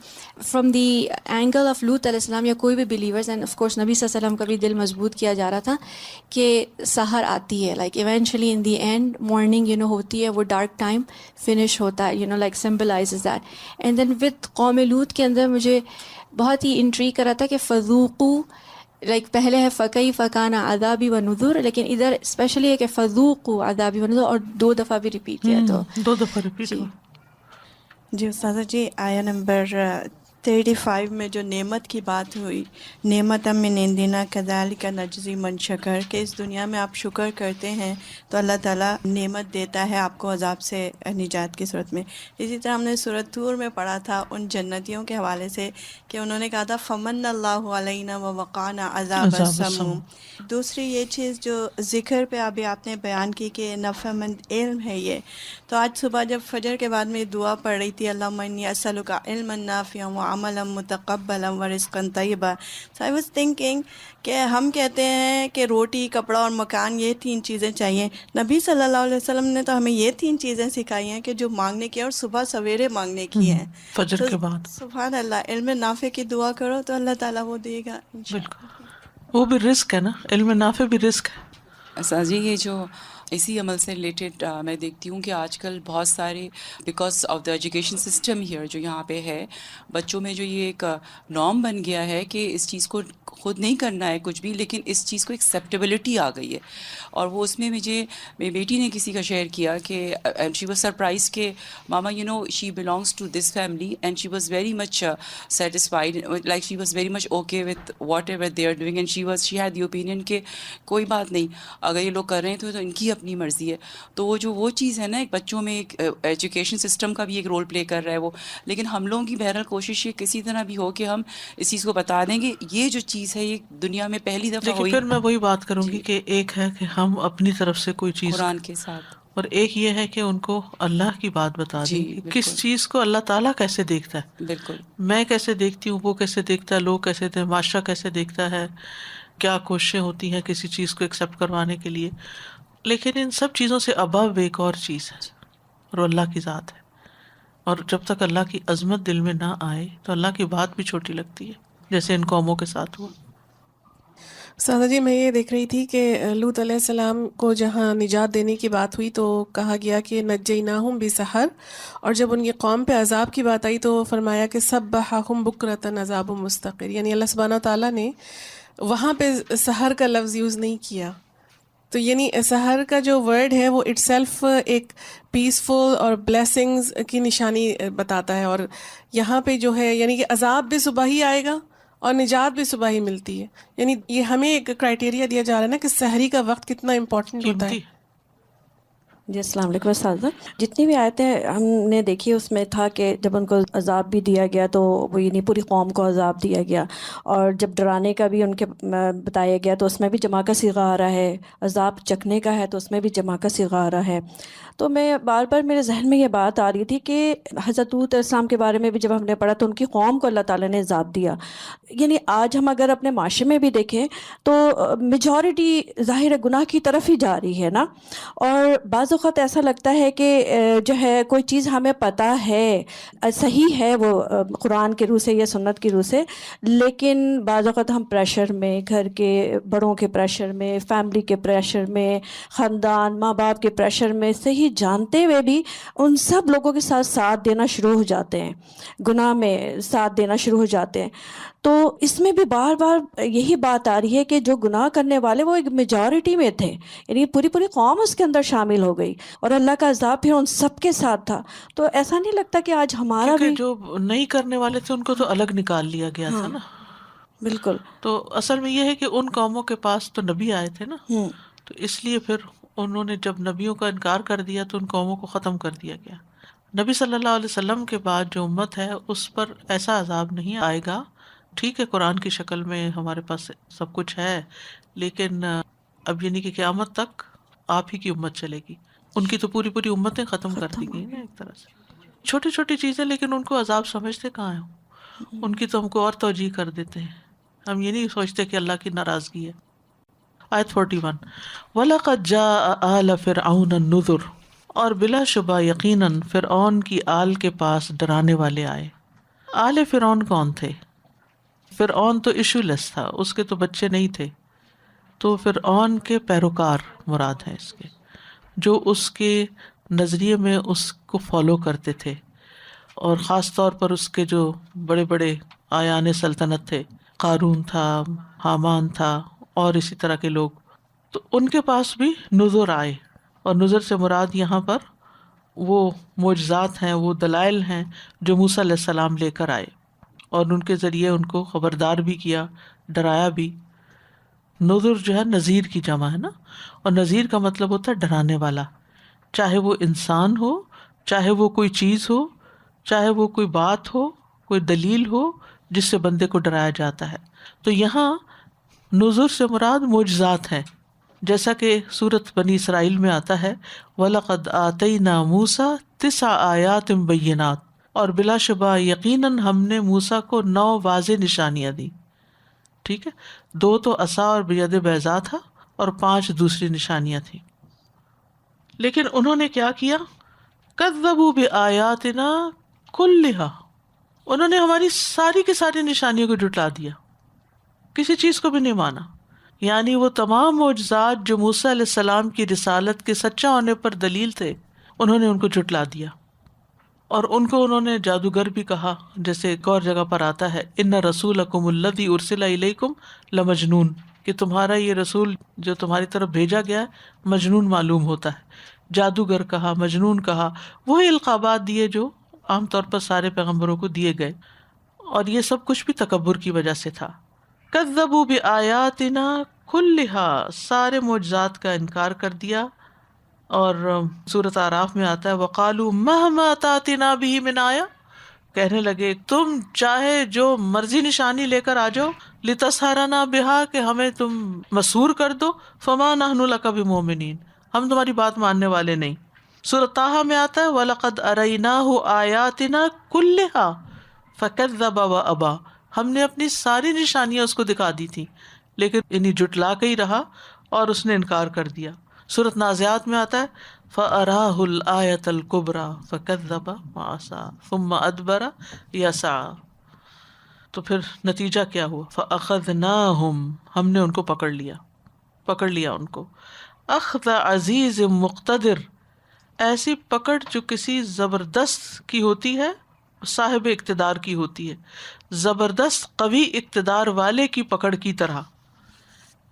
فرام دی اینگل آف لوط علیہ السلام یا کوئی بھی بلیورز، اینڈ آف کورس نبی صلی اللہ علیہ وسلم کا بھی دل مضبوط کیا جا رہا تھا کہ سحر آتی ہے، like eventually in the end morning ہوتی ہے، وہ ڈارک ٹائم فنش ہوتا ہے، like symbolises that. And then with قوم لوط کے اندر مجھے بہت ہی انٹریگ کرا تھا کہ فذوقو، لائک پہلے ہے فقی فکان عذابی و نذر، لیکن ادھر اسپیشلی ہے کہ فذوقو عذابی و نذر، اور 2 دفعہ بھی ریپیٹ کیا. تو 2 دفعہ ریپیٹ ہوا. جی استاذہ جی، آیا نمبر 35 میں جو نعمت کی بات ہوئی، نعمت من عندنا کذالک نجزی من شکر، کہ اس دنیا میں آپ شکر کرتے ہیں تو اللہ تعالیٰ نعمت دیتا ہے آپ کو عذاب سے نجات کی صورت میں. اسی طرح ہم نے سورۃ طور میں پڑھا تھا ان جنتیوں کے حوالے سے کہ انہوں نے کہا تھا فمن اللہ علینا ووقانا عذاب السموم. دوسری یہ چیز جو ذکر پہ ابھی آپ نے بیان کی کہ نفع مند علم ہے یہ، تو آج صبح جب فجر کے بعد میں دعا پڑھ رہی تھی اللہم انی اسألک علما نافعا وعملا متقبلا ورزقا طیبا، so I was thinking کہ ہم کہتے ہیں کہ روٹی، کپڑا اور مکان یہ 3 چیزیں چاہیے. نبی صلی اللہ علیہ وسلم نے تو ہمیں یہ 3 چیزیں سکھائی ہیں کہ جو مانگنے کی اور صبح سویرے مانگنے کی ہیں فجر کے بعد. سبحان اللہ، علم نافع کی دعا کرو تو اللہ تعالیٰ وہ دے گا انشاءاللہ. بالکل، وہ بھی رزق ہے نا، علم نافع بھی رزق ہے. اساجی یہ جو اسی عمل سے ریلیٹڈ میں دیکھتی ہوں کہ آج کل بہت سارے because of the education system here جو یہاں پہ ہے، بچوں میں جو یہ ایک نارم بن گیا ہے کہ اس چیز کو خود نہیں کرنا ہے کچھ بھی، لیکن اس چیز کو ایکسیپٹیبلٹی آ گئی ہے. اور وہ اس میں مجھے میری بیٹی نے کسی کا شیئر کیا کہ شی واز سرپرائز کہ ماما she belongs to this family and she was very much satisfied, like she was very much okay with whatever they are doing, and she had the opinion کہ کوئی بات نہیں، اگر یہ لوگ کر رہے ہیں تو ان کی اپنی مرضی ہے. تو وہ چیز ہے نا، ایک بچوں میں ایک ایجوکیشن سسٹم کا بھی ایک رول پلے کر رہا ہے وہ. لیکن ہم لوگوں کی بہرحال کوشش یہ کسی طرح بھی ہو کہ ہم اس چیز کو بتا دیں کہ یہ جو چیز ہے یہ دنیا میں پہلی دفعہ ہوئی. لیکن پھر میں وہی بات کروں گی کہ ایک ہے کہ ہم اپنی طرف سے کوئی چیز قرآن کے ساتھ، اور ایک یہ ہے کہ ان کو اللہ کی بات بتا دیں کہ کس چیز کو اللہ تعالیٰ کیسے دیکھتا ہے. بالکل میں کیسے دیکھتی ہوں، وہ کیسے دیکھتا ہے، لوگ کیسے دیکھتے ہیں، معاشرہ کیسے دیکھتا ہے، کیا کوششیں ہوتی ہیں کسی چیز کو ایکسیپٹ کروانے کے لیے. لیکن ان سب چیزوں سے ابو ایک اور چیز ہے اور وہ اللہ کی ذات ہے. اور جب تک اللہ کی عظمت دل میں نہ آئے تو اللہ کی بات بھی چھوٹی لگتی ہے، جیسے ان قوموں کے ساتھ ہوا. سادہ جی، میں یہ دیکھ رہی تھی کہ لوط علیہ السلام کو جہاں نجات دینے کی بات ہوئی تو کہا گیا کہ نجیناہم بسحر، اور جب ان کی قوم پہ عذاب کی بات آئی تو فرمایا کہ سبحہم بکرۃ عذاب مستقر، یعنی اللہ سبحانہ تعالیٰ نے وہاں پہ سحر کا لفظ یوز نہیں کیا. تو یعنی سحر کا جو ورڈ ہے وہ اٹ سیلف ایک پیسفل اور بلیسنگز کی نشانی بتاتا ہے، اور یہاں پہ جو ہے یعنی کہ عذاب بھی صبح ہی آئے گا اور نجات بھی صبح ہی ملتی ہے. یعنی یہ ہمیں ایک کرائٹیریا دیا جا رہا ہے نا کہ سحری کا وقت کتنا امپورٹنٹ ہوتا ہے. جی السلام علیکم اساتذہ. جتنی بھی آیتیں ہم نے دیکھی اس میں تھا کہ جب ان کو عذاب بھی دیا گیا تو وہ یعنی پوری قوم کو عذاب دیا گیا، اور جب ڈرانے کا بھی ان کے بتایا گیا تو اس میں بھی جمع کا صیغہ آ رہا ہے، عذاب چکھنے کا ہے تو اس میں بھی جمع کا صیغہ آ رہا ہے. تو میں بار بار میرے ذہن میں یہ بات آ رہی تھی کہ حضرت لوط علیہ السلام کے بارے میں بھی جب ہم نے پڑھا تو ان کی قوم کو اللہ تعالیٰ نے عذاب دیا. یعنی آج ہم اگر اپنے معاشرے میں بھی دیکھیں تو میجورٹی ظاہر گناہ کی طرف ہی جا رہی ہے نا. اور بعض اوقات ایسا لگتا ہے کہ جو ہے کوئی چیز ہمیں پتہ ہے، صحیح ہے وہ قرآن کے روح سے یا سنت کی روح سے، لیکن بعض اوقات ہم پریشر میں، گھر کے بڑوں کے پریشر میں، فیملی کے پریشر میں، خاندان ماں باپ کے پریشر میں، صحیح جانتے ہوئے بھی ان سب لوگوں کے ساتھ دینا شروع ہو جاتے ہیں، گناہ میں ساتھ دینا شروع ہو جاتے ہیں. تو اس میں بھی بار بار یہی بات آ رہی ہے کہ جو گناہ کرنے والے وہ ایک میجورٹی میں تھے، یعنی پوری قوم اس کے اندر شامل ہو گئی اور اللہ کا عذاب پھر ان سب کے ساتھ تھا. تو ایسا نہیں لگتا کہ آج ہمارا بھی جو نہیں کرنے والے تھے ان کو تو الگ نکال لیا گیا تھا نا. بالکل. تو اصل میں یہ ہے کہ ان قوموں کے پاس تو نبی آئے تھے نا، تو اس لیے پھر انہوں نے جب نبیوں کا انکار کر دیا تو ان قوموں کو ختم کر دیا گیا. نبی صلی اللہ علیہ وسلم کے بعد جو امت ہے اس پر ایسا عذاب نہیں آئے گا. ٹھیک ہے قرآن کی شکل میں ہمارے پاس سب کچھ ہے، لیکن اب یعنی کہ قیامت تک آپ ہی کی امت چلے گی. ان کی تو پوری امتیں ختم کر دی گئی نا ایک طرح سے. چھوٹی چھوٹی چیزیں لیکن ان کو عذاب سمجھتے کہاں ہیں، ان کی تو ہم کو اور توجیہ کر دیتے ہیں. ہم یہ نہیں سوچتے کہ اللہ کی ناراضگی ہے. آیت 41 وَلَقَدْ جَاءَ آلَ فِرْعَوْنَ النُّذُرُ، اور بلا شبہ یقیناً فرعون کی آل کے پاس ڈرانے والے آئے. آل فرعون کون تھے؟ فرعون تو ایشو لیس تھا، اس کے تو بچے نہیں تھے. تو فرعون کے پیروکار مراد ہیں اس کے، جو اس کے نظریے میں اس کو فالو کرتے تھے، اور خاص طور پر اس کے جو بڑے بڑے آیان سلطنت تھے، قارون تھا، حامان تھا اور اسی طرح کے لوگ. تو ان کے پاس بھی نذر آئے، اور نذر سے مراد یہاں پر وہ معجزات ہیں، وہ دلائل ہیں جو موسیٰ علیہ السلام لے کر آئے، اور ان کے ذریعے ان کو خبردار بھی کیا، ڈرایا بھی. نذر جو ہے نذیر کی جمع ہے نا، اور نذیر کا مطلب ہوتا ہے ڈرانے والا، چاہے وہ انسان ہو، چاہے وہ کوئی چیز ہو، چاہے وہ کوئی بات ہو، کوئی دلیل ہو جس سے بندے کو ڈرایا جاتا ہے. تو یہاں نذر سے مراد معجزات ہیں، جیسا کہ سورۃ بنی اسرائیل میں آتا ہے وَلَقَدْ آتَيْنَا مُوسَىٰ 9 آیات بینات، اور بلا شبہ یقیناً ہم نے موسیٰ کو 9 واضح نشانیاں دی. ٹھیک ہے، 2 تو عصا اور بید بیضاء تھا، اور 5 دوسری نشانیاں تھیں. لیکن انہوں نے کیا کیا؟ کذبوا بآیاتنا کلھا، انہوں نے ہماری ساری کی ساری نشانیوں کو جھٹلا دیا، کسی چیز کو بھی نہیں مانا. یعنی وہ تمام معجزات جو موسیٰ علیہ السلام کی رسالت کے سچا ہونے پر دلیل تھے، انہوں نے ان کو جھٹلا دیا. اور ان کو انہوں نے جادوگر بھی کہا، جیسے ایک اور جگہ پر آتا ہے ان رسولکم الذی ارسل الیکم لمجنون، کہ تمہارا یہ رسول جو تمہاری طرف بھیجا گیا ہے مجنون معلوم ہوتا ہے. جادوگر کہا، مجنون کہا، وہی القابات دیے جو عام طور پر سارے پیغمبروں کو دیے گئے، اور یہ سب کچھ بھی تکبر کی وجہ سے تھا. کذبوا بآیاتنا کلھا، سارے معجزات کا انکار کر دیا. اور سورۃ اعراف میں آتا ہے وقالوا مہما تاتنا بہ من آیہ، کہنے لگے تم چاہے جو مرضی نشانی لے کر آ جاؤ، لتسحرنا بہا، کہ ہمیں تم مسحور کر دو، فما نحن لک بمؤمنین، ہم تمہاری بات ماننے والے نہیں. سورۃ طٰہٰ میں آتا ہے وَلَقَدْ أَرَيْنَاهُ آیَاتِنَا كُلِّهَا فَكَذَّبَ وَأَبَىٰ، ہم نے اپنی ساری نشانیاں اس کو دکھا دی تھی، لیکن انہیں جھٹلا کے ہی رہا اور اس نے انکار کر دیا. سورۃ نازعات میں آتا ہے فَأَرَاهُ الْآيَةَ الْكُبْرَىٰ فَكَذَّبَ وَعَصَىٰ ثُمَّ أَدْبَرَ يَسْعَىٰ. تو پھر نتیجہ کیا ہوا؟ فَأَخَذْنَاهُمْ، ہم نے ان کو پکڑ لیا ان کو. اخذ عزیز مقتدر، ایسی پکڑ جو کسی زبردست کی ہوتی ہے، صاحب اقتدار کی ہوتی ہے، زبردست قوی اقتدار والے کی پکڑ کی طرح.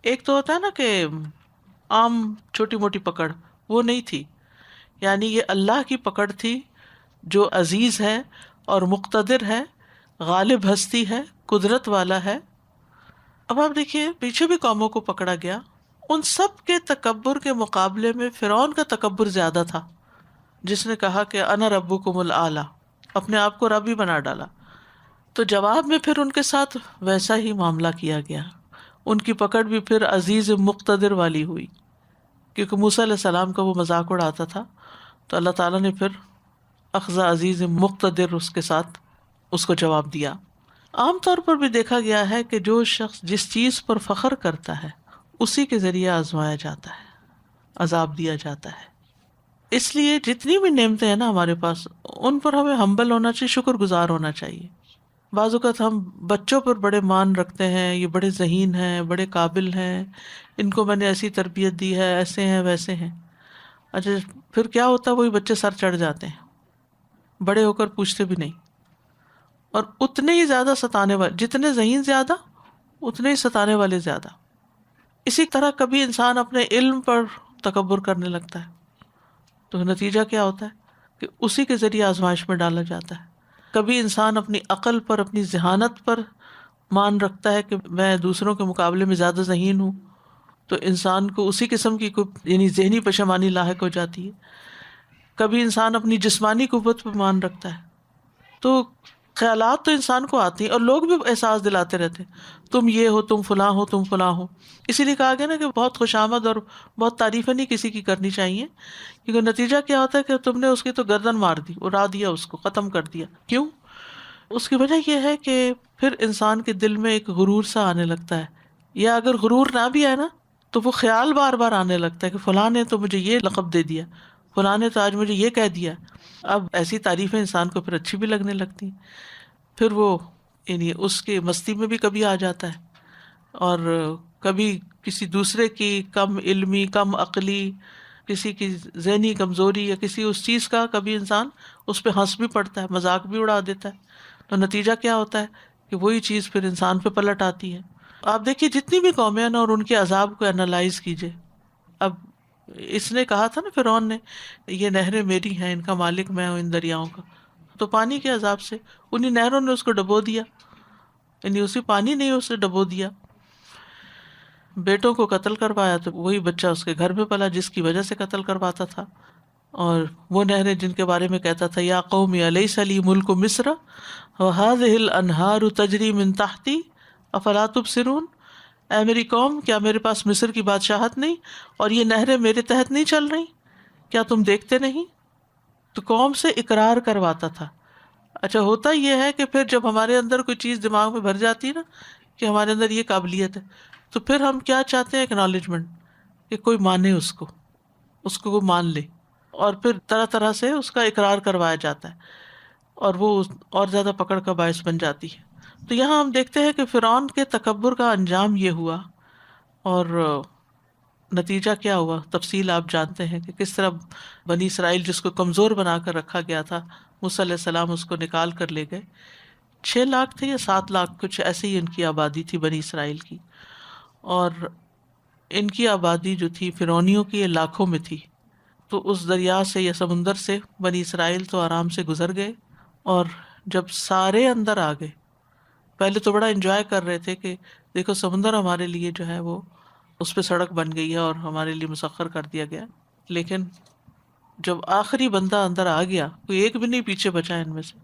ایک تو ہوتا ہے نا کہ عام چھوٹی موٹی پکڑ، وہ نہیں تھی، یعنی یہ اللہ کی پکڑ تھی جو عزیز ہے اور مقتدر ہے، غالب ہستی ہے، قدرت والا ہے. اب آپ دیکھیے پیچھے بھی قوموں کو پکڑا گیا، ان سب کے تکبر کے مقابلے میں فرعون کا تکبر زیادہ تھا، جس نے کہا کہ انا ربکم الاعلی، اپنے آپ کو رب ہی بنا ڈالا. تو جواب میں پھر ان کے ساتھ ویسا ہی معاملہ کیا گیا. ان کی پکڑ بھی پھر عزیز مقتدر والی ہوئی، کیونکہ موسیٰ علیہ السلام کا وہ مذاق اڑاتا تھا، تو اللہ تعالیٰ نے پھر اخذ عزیز مقتدر اس کے ساتھ اس کو جواب دیا. عام طور پر بھی دیکھا گیا ہے کہ جو شخص جس چیز پر فخر کرتا ہے اسی کے ذریعے آزمایا جاتا ہے، عذاب دیا جاتا ہے. اس لیے جتنی بھی نعمتیں ہیں نا ہمارے پاس، ان پر ہمیں ہمبل ہونا چاہیے، شکر گزار ہونا چاہیے. بعض اوقات ہم بچوں پر بڑے مان رکھتے ہیں، یہ بڑے ذہین ہیں، بڑے قابل ہیں، ان کو میں نے ایسی تربیت دی ہے، ایسے ہیں ویسے ہیں. اچھا پھر کیا ہوتا ہے، وہی بچے سر چڑھ جاتے ہیں، بڑے ہو کر پوچھتے بھی نہیں، اور اتنے ہی زیادہ ستانے والے، جتنے ذہین زیادہ اتنے ہی ستانے والے زیادہ. اسی طرح کبھی انسان اپنے علم پر تکبر کرنے لگتا ہے، تو نتیجہ کیا ہوتا ہے کہ اسی کے ذریعے آزمائش میں ڈالا جاتا ہے. کبھی انسان اپنی عقل پر، اپنی ذہانت پر مان رکھتا ہے کہ میں دوسروں کے مقابلے میں زیادہ ذہین ہوں، تو انسان کو اسی قسم کی یعنی ذہنی پشیمانی لاحق ہو جاتی ہے. کبھی انسان اپنی جسمانی قوت پر مان رکھتا ہے. تو خیالات تو انسان کو آتی ہیں، اور لوگ بھی احساس دلاتے رہتے ہیں تم یہ ہو، تم فلاں ہو، تم فلاں ہو. اسی لیے کہا گیا نا کہ بہت خوشامد اور بہت تعریفیں نہیں کسی کی کرنی چاہیے، کیونکہ نتیجہ کیا ہوتا ہے کہ تم نے اس کی تو گردن مار دی، اڑا دیا، اس کو ختم کر دیا. کیوں؟ اس کی وجہ یہ ہے کہ پھر انسان کے دل میں ایک غرور سا آنے لگتا ہے، یا اگر غرور نہ بھی آئے نا تو وہ خیال بار بار آنے لگتا ہے کہ فلاں نے تو مجھے یہ لقب دے دیا، فلاں نے تو آج مجھے یہ کہہ دیا. اب ایسی تعریفیں انسان کو پھر اچھی بھی لگنے لگتی ہیں. پھر وہ یعنی اس کی مستی میں بھی کبھی آ جاتا ہے، اور کبھی کسی دوسرے کی کم علمی، کم عقلی، کسی کی ذہنی کمزوری یا کسی اس چیز کا کبھی انسان اس پہ ہنس بھی پڑتا ہے، مذاق بھی اڑا دیتا ہے. تو نتیجہ کیا ہوتا ہے کہ وہی چیز پھر انسان پہ پلٹ آتی ہے. آپ دیکھیے جتنی بھی قومیں ہیں نا، اور ان کے عذاب کو انالائز کیجیے. اب اس نے کہا تھا نا فرعون نے، یہ نہریں میری ہیں، ان کا مالک میں ہوں ان دریاؤں کا. تو پانی کے عذاب سے انہی نہروں نے اس کو ڈبو دیا، یعنی اسی پانی نے اسے ڈبو دیا. بیٹوں کو قتل کروایا تو وہی بچہ اس کے گھر میں پلا جس کی وجہ سے قتل کرواتا تھا. اور وہ نہریں جن کے بارے میں کہتا تھا یا قوم الیس لی ملک مصر وہذہ الانہار تجری من تحتی افلا تبصرون، اے میری قوم کیا میرے پاس مصر کی بادشاہت نہیں اور یہ نہریں میرے تحت نہیں چل رہی، کیا تم دیکھتے نہیں؟ تو قوم سے اقرار کرواتا تھا. اچھا ہوتا یہ ہے کہ پھر جب ہمارے اندر کوئی چیز دماغ میں بھر جاتی ہے نا کہ ہمارے اندر یہ قابلیت ہے، تو پھر ہم کیا چاہتے ہیں؟ اکنالجمنٹ، کہ کوئی مانے اس کو کوئی مان لے، اور پھر طرح طرح سے اس کا اقرار کروایا جاتا ہے، اور وہ اور زیادہ پکڑ کا باعث بن جاتی ہے. تو یہاں ہم دیکھتے ہیں کہ فرعون کے تکبر کا انجام یہ ہوا، اور نتیجہ کیا ہوا تفصیل آپ جانتے ہیں کہ کس طرح بنی اسرائیل جس کو کمزور بنا کر رکھا گیا تھا، موسیٰ علیہ السلام اس کو نکال کر لے گئے. 6 لاکھ تھے یا 7 لاکھ کچھ ایسے ہی ان کی آبادی تھی بنی اسرائیل کی، اور ان کی آبادی جو تھی فرعونیوں کی یہ لاکھوں میں تھی. تو اس دریا سے یا سمندر سے بنی اسرائیل تو آرام سے گزر گئے، اور جب سارے اندر آ گئے، پہلے تو بڑا انجوائے کر رہے تھے کہ دیکھو سمندر ہمارے لیے جو ہے وہ اس پہ سڑک بن گئی ہے اور ہمارے لیے مسخر کر دیا گیا. لیکن جب آخری بندہ اندر آ گیا، کوئی ایک بھی نہیں پیچھے بچا ان میں سے،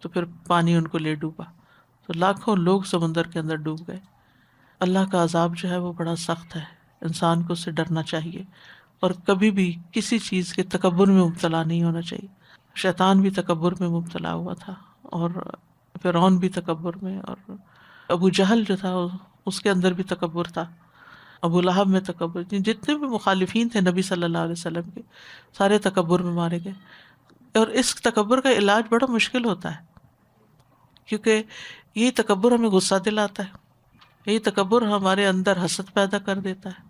تو پھر پانی ان کو لے ڈوبا، تو لاکھوں لوگ سمندر کے اندر ڈوب گئے. اللہ کا عذاب جو ہے وہ بڑا سخت ہے، انسان کو اس سے ڈرنا چاہیے، اور کبھی بھی کسی چیز کے تکبر میں مبتلا نہیں ہونا چاہیے. شیطان بھی تکبر میں مبتلا ہوا تھا، اور فرعون بھی تکبر میں، اور ابو جہل جو تھا اس کے اندر بھی تکبر تھا، ابو لہب میں تکبر. جتنے بھی مخالفین تھے نبی صلی اللہ علیہ وسلم کے، سارے تکبر میں مارے گئے. اور اس تکبر کا علاج بڑا مشکل ہوتا ہے، کیونکہ یہ تکبر ہمیں غصہ دلاتا ہے، یہی تکبر ہمارے اندر حسد پیدا کر دیتا ہے.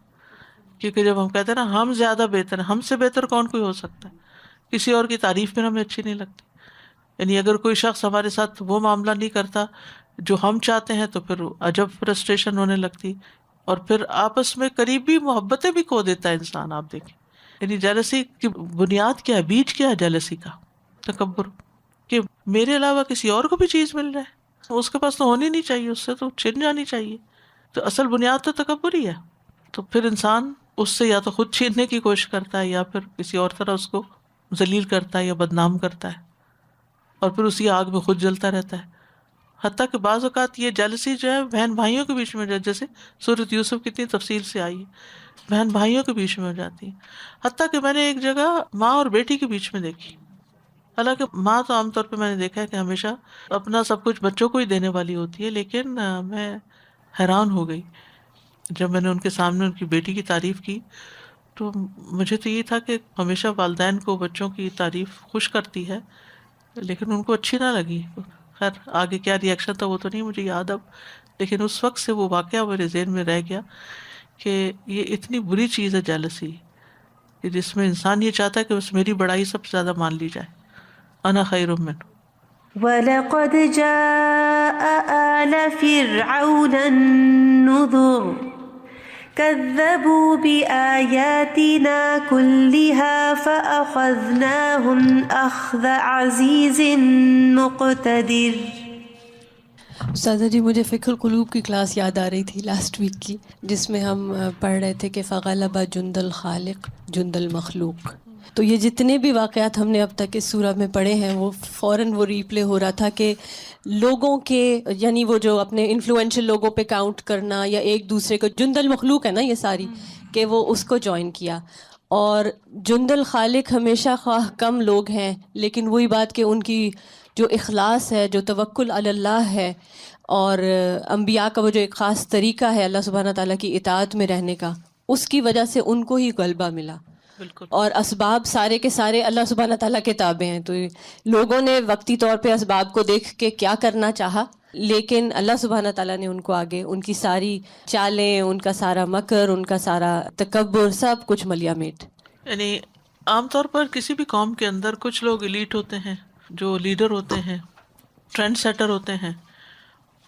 کیونکہ جب ہم کہتے ہیں نا ہم زیادہ بہتر ہیں، ہم سے بہتر کون کوئی ہو سکتا ہے، کسی اور کی تعریف میں ہمیں اچھی نہیں لگتی. یعنی اگر کوئی شخص ہمارے ساتھ وہ معاملہ نہیں کرتا جو ہم چاہتے ہیں، تو پھر عجب فرسٹریشن ہونے لگتی، اور پھر آپس میں قریبی محبتیں بھی کھو دیتا ہے انسان. آپ دیکھیں یعنی جیلسی کی بنیاد کیا ہے، بیج کیا ہے جیلسی کا؟ تکبر، کہ میرے علاوہ کسی اور کو بھی چیز مل رہا ہے، اس کے پاس تو ہونی نہیں چاہیے، اس سے تو چھن جانی چاہیے. تو اصل بنیاد تو تکبر ہی ہے. تو پھر انسان اس سے یا تو خود چھیننے کی کوشش کرتا ہے یا پھر کسی اور طرح اس کو ذلیل کرتا ہے یا بدنام کرتا ہے، اور پھر اسی آگ میں خود جلتا رہتا ہے. حتیٰ کہ بعض اوقات یہ جیلسی جو ہے بہن بھائیوں کے بیچ میں، جیسے سورۃ یوسف کتنی تفصیل سے آئی ہے، بہن بھائیوں کے بیچ میں ہو جاتی ہے. حتیٰ کہ میں نے ایک جگہ ماں اور بیٹی کے بیچ میں دیکھی. حالانکہ ماں تو عام طور پہ میں نے دیکھا ہے کہ ہمیشہ اپنا سب کچھ بچوں کو ہی دینے والی ہوتی ہے، لیکن میں حیران ہو گئی جب میں نے ان کے سامنے ان کی بیٹی کی تعریف کی. تو مجھے تو یہ تھا کہ ہمیشہ والدین کو بچوں کی تعریف خوش کرتی ہے، لیکن ان کو اچھی نہ لگی. خیر آگے کیا ری ایکشن تھا وہ تو نہیں مجھے یاد اب، لیکن اس وقت سے وہ واقعہ میرے ذہن میں رہ گیا کہ یہ اتنی بری چیز ہے جیلسی، کہ جس میں انسان یہ چاہتا ہے کہ بس میری بڑائی سب سے زیادہ مان لی جائے. انا خیر منہ. وَلَقَدْ جَاءَ آلَ فِرْعَوْنَ النُّذُرُ كَذَّبُوا بِآيَاتِنَا كُلِّهَا فَأَخَذْنَاهُمْ أَخْذَ عَزِيزٍ مُقْتَدِرٍ. استاذہ جی مجھے فقہ القلوب کی کلاس یاد آ رہی تھی لاسٹ ویک کی، جس میں ہم پڑھ رہے تھے کہ فغلب جند الخالق جند المخلوق. تو یہ جتنے بھی واقعات ہم نے اب تک اس سورہ میں پڑھے ہیں وہ فوراً وہ ریپلے ہو رہا تھا کہ لوگوں کے، یعنی وہ جو اپنے انفلوئنشل لوگوں پہ کاؤنٹ کرنا یا ایک دوسرے کو، جند المخلوق ہے نا یہ ساری، کہ وہ اس کو جوائن کیا. اور جند الخالق ہمیشہ خواہ کم لوگ ہیں، لیکن وہی بات کہ ان کی جو اخلاص ہے، جو توکل علی اللہ ہے، اور انبیاء کا وہ جو ایک خاص طریقہ ہے اللہ سبحانہ تعالیٰ کی اطاعت میں رہنے کا، اس کی وجہ سے ان کو ہی غلبہ ملا. بالکل. اور اسباب سارے کے سارے اللہ سبحانہ تعالیٰ کے تابع ہیں. تو لوگوں نے وقتی طور پہ اسباب کو دیکھ کے کیا کرنا چاہا، لیکن اللہ سبحانہ تعالیٰ نے ان کو آگے، ان کی ساری چالیں، ان کا سارا مکر، ان کا سارا تکبر، سب کچھ ملیا میٹ. یعنی عام طور پر کسی بھی قوم کے اندر کچھ لوگ ایلیٹ ہوتے ہیں جو لیڈر ہوتے ہیں، ٹرینڈ سیٹر ہوتے ہیں،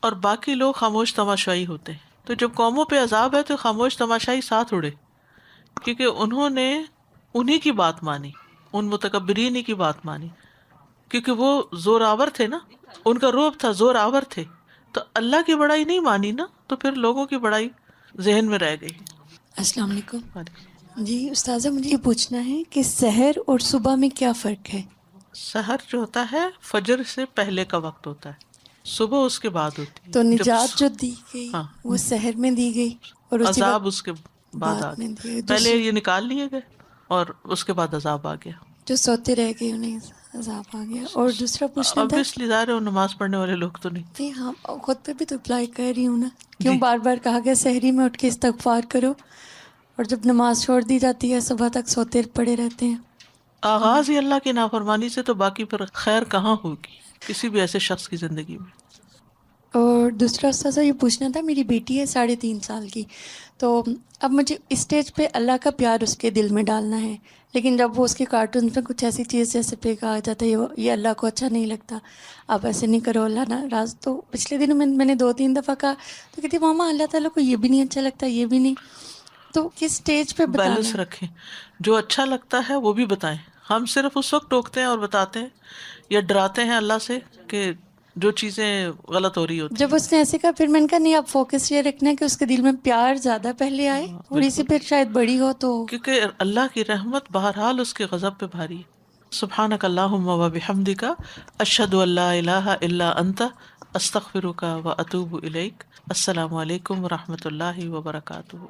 اور باقی لوگ خاموش تماشائی ہوتے ہیں. تو جب قوموں پہ عذاب ہے تو خاموش تماشائی ساتھ اڑے، کیونکہ انہوں نے انہی کی بات مانی، ان متکبرین کی بات مانی، کیونکہ وہ زور آور تھے نا، ان کا روب تھا، زور آور تھے. تو اللہ کی بڑائی نہیں مانی نا، تو پھر لوگوں کی بڑائی ذہن میں رہ گئی. السلام علیکم. جی استاذہ مجھے یہ پوچھنا ہے کہ سحر اور صبح میں کیا فرق ہے؟ سحر جو ہوتا ہے فجر سے پہلے کا وقت ہوتا ہے، صبح اس کے بعد ہوتی ہے. تو نجات جو دی گئی ہاں، وہ سحر میں دی گئی اور عذاب اس کے بعد آ گیا. پہلے یہ نکال لیے گئے اور اس کے بعد عذاب آ گیا. جو سوتے رہ گئے انہیں عذاب آ گیا. اور دوسرا پوچھنا تھا، obviously ظاہر ہے وہ نماز پڑھنے والے لوگ تو نہیں. نہیں ہاں خود پہ بھی تو اپلائی کر رہی ہوں نا، کیوں بار بار کہا گیا سحری میں اٹھ کے استغفار کرو، اور جب نماز چھوڑ دی جاتی ہے صبح تک سوتے پڑے رہتے ہیں. آغاز ہی اللہ کی نافرمانی سے، تو باقی پھر خیر کہاں ہوگی کسی بھی ایسے شخص کی زندگی میں. اور دوسرا استاذہ یہ پوچھنا تھا، میری بیٹی ہے 3.5 سال کی، تو اب مجھے اسٹیج پہ اللہ کا پیار اس کے دل میں ڈالنا ہے، لیکن جب وہ اس کے کارٹونز میں کچھ ایسی چیز جیسے پہ کہا جاتا ہے یہ اللہ کو اچھا نہیں لگتا، آپ ایسے نہیں کرو اللہ ناراض. تو پچھلے دنوں میں نے 2-3 دفعہ کہا تو کہتی ماما اللہ تعالیٰ کو یہ بھی نہیں اچھا لگتا، یہ بھی نہیں. تو کس اسٹیج پہ بیلنس رکھیں، جو اچھا لگتا ہے وہ بھی بتائیں. ہم صرف اس وقت ٹوکتے ہیں اور بتاتے ہیں یا ڈراتے ہیں اللہ سے کہ جو چیزیں غلط ہو رہی ہوتی. جب اس نے ایسے کہا پھر میں نے کہا نہیں، آپ فوکس یہ رکھنا ہے کہ اس کے دل میں پیار زیادہ پہلے آئے، تھوڑی سی پھر شاید بڑی ہو تو، کیونکہ اللہ کی رحمت بہرحال اس کے غضب پہ بھاری ہے. سبحانک اللہم و بحمدک اشہد ان لا الہ الا انت استغفرک و اتوب الیک. السلام علیکم و رحمۃ اللہ وبرکاتہ.